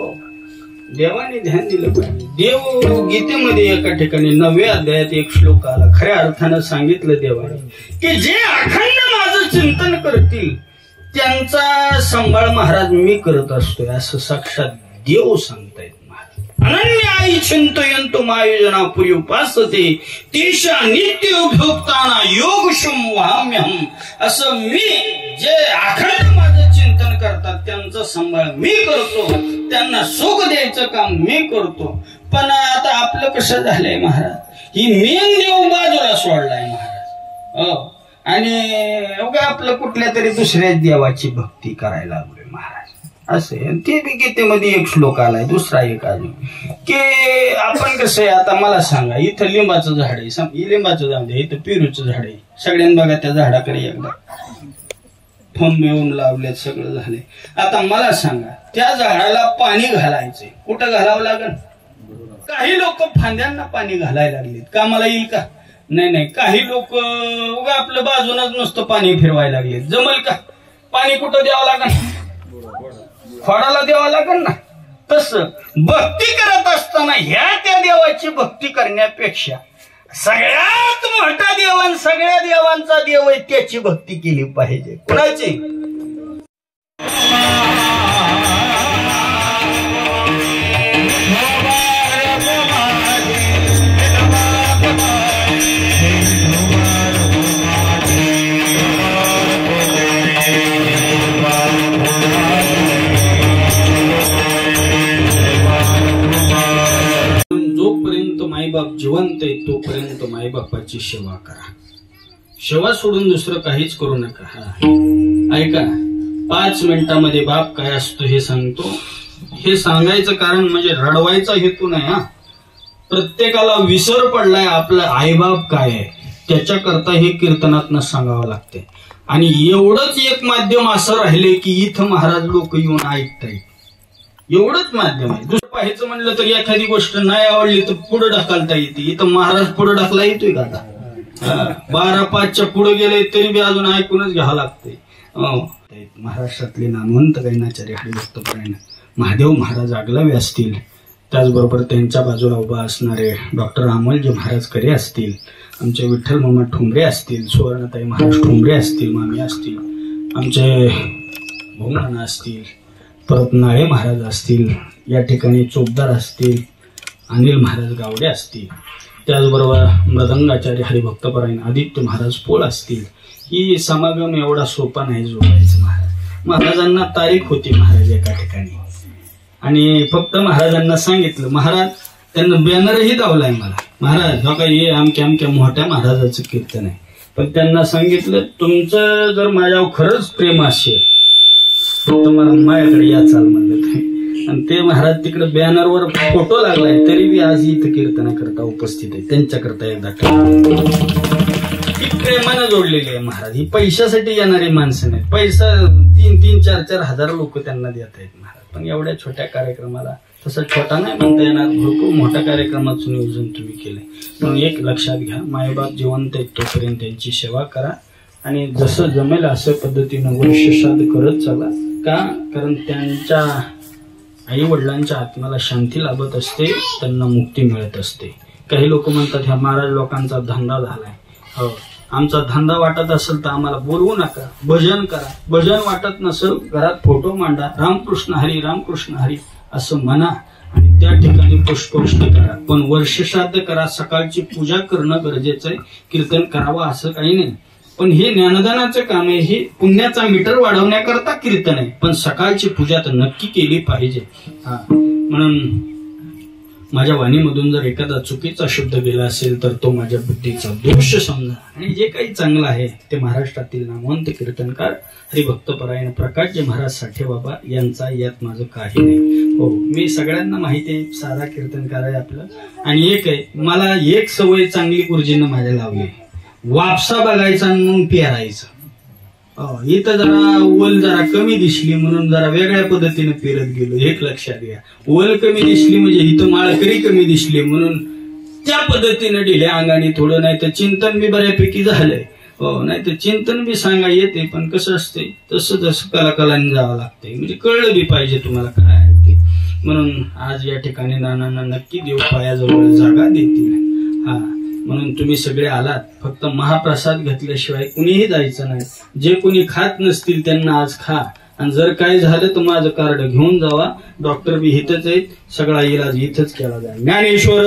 देवाने ध्यान दिलं पाहिजे. देव गीतेमध्ये एका ठिकाणी 9व्या अध्यायात एक श्लोक आला. खऱ्या अर्थानं सांगितलं देवाने की जे अखंड माझं चिंतन करतील त्यांचा सांभाळ महाराज मी करत असतोय, असं साक्षात देव सांगतायत महाराज. अनन्य चिंतयन्तु मायोजना पुरी उपासते तेषा नित्य उपयोक्ताना योगशम वहाम्यहम. असं मी जे अखंड माझं चिंतन करतात त्यांचा सांभाळ मी करतो, त्यांना सुख द्यायचं काम मी करतो. पण आता आपलं कसं झालंय महाराज, ही मेन देव बाजूला सोडलाय महाराज. आणि आपलं कुठल्या तरी दुसऱ्या देवाची भक्ती करायला लागलोय महाराज. असे ते बी गीतेमध्ये एक श्लोक आलाय, दुसरा एक अजून की आपण कसं आहे. आता मला सांगा, इथं लिंबाचं झाड आहे, लिंबाचं झाड आहे, इथं पेरूचं झाड आहे. सगळ्यांना बघा त्या झाडाकडे एकदा फम येऊन लावल्यात, सगळं झालंय. आता मला सांगा, त्या झाडाला पाणी घालायचंय, कुठं घालावं लागेल? काही लोक फांद्यांना पाणी घालायला लागलेत, कामाला येईल का? नाही. काही लोक उगा आपलं बाजूनच नुसतं पाणी फिरवायला लागलेत, जमल का? पाणी कुठं द्यावं लागेल? खोडाला द्यावं लागेल ना. तसं भक्ती करत असताना ह्या त्या देवाची भक्ती करण्यापेक्षा सगळ्यात मोठा देव, सगळ्या देवांचा देव आहे त्याची भक्ती केली पाहिजे. कुणाची? जोपर्यंत माईबाप जिवंत आहे तोपर्यंत माईबापाची सेवा करा. सेवा सोडून दुसरं काहीच करू नका. ऐका, 5 मिनिटांमध्ये बाप काय असतो हे सांगतो. हे सांगायचं कारण म्हणजे रडवायचा हेतू नाही. प्रत्येकाला विसर पडलाय आपला आईबाप काय आहे, त्याच्याकरता हे कीर्तनातनं सांगावं लागते. आणि एवढंच एक माध्यम असं राहिले की इथं महाराज लोक येऊन ऐकतायत, एवढंच माध्यम आहे. दुसरं पाहायचं म्हणलं तर एखादी गोष्ट नाही आवडली तर पुढे ढकलता येते. इथं महाराज पुढे ढकला येतोय का? आता 12-5च्या पुढे गेले तरी बी अजून ऐकूनच घ्यावं लागतंय. महाराष्ट्रातले नामवंत गायनाचार्य हरिभक्तपरायण महादेव महाराज आगलावे असतील, त्याचबरोबर त्यांच्या बाजूला उभा असणारे डॉक्टर अमोलजी महाराज करे असतील, आमचे विठ्ठल मामा ठोंबरे असतील, सुवर्णताई महाराज ठोंबरे असतील, मामी असतील, आमचे भोंगणा असतील, परत नाळे महाराज असतील, या ठिकाणी चोपदार असतील, अनिल महाराज गावडे असतील, त्याचबरोबर मृदंगाचार्य हरिभक्तपरायण आदित्य महाराज पोळ असतील. ही समागम एवढा सोपा नाही जोडायचं. महाराजांना तारीख होती महाराज एका ठिकाणी, आणि फक्त महाराजांना सांगितलं. महाराज त्यांना बॅनरही दावलाय मला, महाराज हो का हे आमक्या मोठ्या महाराजाचं कीर्तन आहे. पण त्यांना सांगितलं, तुमचं जर माझ्यावर खरंच प्रेम असेल तर मला माझ्याकडे या चाल म्हणलं. आणि ते महाराज तिकडे बॅनरवर फोटो लागलाय तरी बी आज इथं कीर्तनाकरता उपस्थित आहे. त्यांच्याकरता एकदा ही प्रेमानं जोडलेली आहे महाराज. ही पैशासाठी येणारी माणसं नाहीत. पैसा 3-3, 4-4 हजार लोक त्यांना देत आहेत महाराज. पण एवढ्या छोट्या कार्यक्रमाला, तसं छोटा नाही म्हणता येणार, भरपूर मोठ्या कार्यक्रमाचं नियोजन तुम्ही केलंय. म्हणून एक लक्षात घ्या, मायबाप जिवंत आहेत तोपर्यंत त्यांची सेवा करा आणि जसं जमेल असं पद्धतीनं वर्षश्राद्ध करत चला. का? कारण त्यांच्या आई वडिलांच्या आत्म्याला शांती लाभत असते, त्यांना मुक्ती मिळत असते. काही लोक म्हणतात ह्या महाराज लोकांचा धंदा झालाय. हो, आमचा धंदा वाटत असेल तर आम्हाला बोलवू नका, भजन करा. भजन वाटत नसेल घरात फोटो मांडा, रामकृष्ण हरी रामकृष्ण हरी असं म्हणा आणि त्या ठिकाणी पुष्पवृष्टी करा. पण वर्षश्राद्ध करा, सकाळची पूजा करणं गरजेचं आहे. कीर्तन करावं असं काही नाही. पण हे ज्ञानदानाचं काम आहे, हे पुण्याचा मीटर वाढवण्याकरता कीर्तन आहे. पण सकाळची पूजा तर नक्की केली पाहिजे. म्हणून माझ्या वाणीमधून जर एखादा चुकीचा शब्द गेला असेल तर तो माझ्या बुद्धीचा दोष समजा. आणि जे काही चांगलं आहे ते महाराष्ट्रातील नामवंत कीर्तनकार हरिभक्तपरायण प्रकाशजी महाराज साठे बाबा यांचा यात माझं काही नाही. हो, मी सगळ्यांना माहिती आहे साधा कीर्तनकार आहे आपलं. आणि एक आहे, मला एक सवय चांगली गुरुजींना माझ्या लावली, वापसा बघायचा आणि मग पेरायचं. इथं जरा ओल जरा कमी दिसली म्हणून जरा वेगळ्या पद्धतीने पेरत गेलो. एक लक्षात घ्या, ओल कमी दिसली म्हणजे इथं माळकरी कमी दिसली म्हणून त्या पद्धतीने दिल्या अंगाने थोडं. नाही तर चिंतन बी बऱ्यापैकी झालंय. हो, नाही तर चिंतन बी सांगा येते, पण कसं असते तसं जसं कलाकालाने जावं लागतंय. म्हणजे कळलं बी पाहिजे तुम्हाला काय आहे ते. म्हणून आज या ठिकाणी नानांना नक्की देव पायाजवळ जागा देतील. म्हणून तुम्ही सगळे आलात. फक्त महाप्रसाद घेतल्याशिवाय कुणीही जायचं नाही. जे कोणी खात नसतील त्यांना आज खा आणि जर काय झालं तर माझं कार्ड घेऊन जावा. डॉक्टर बी इथंच आहेत, सगळा इलाज इथंच केला जाईल. ज्ञानेश्वर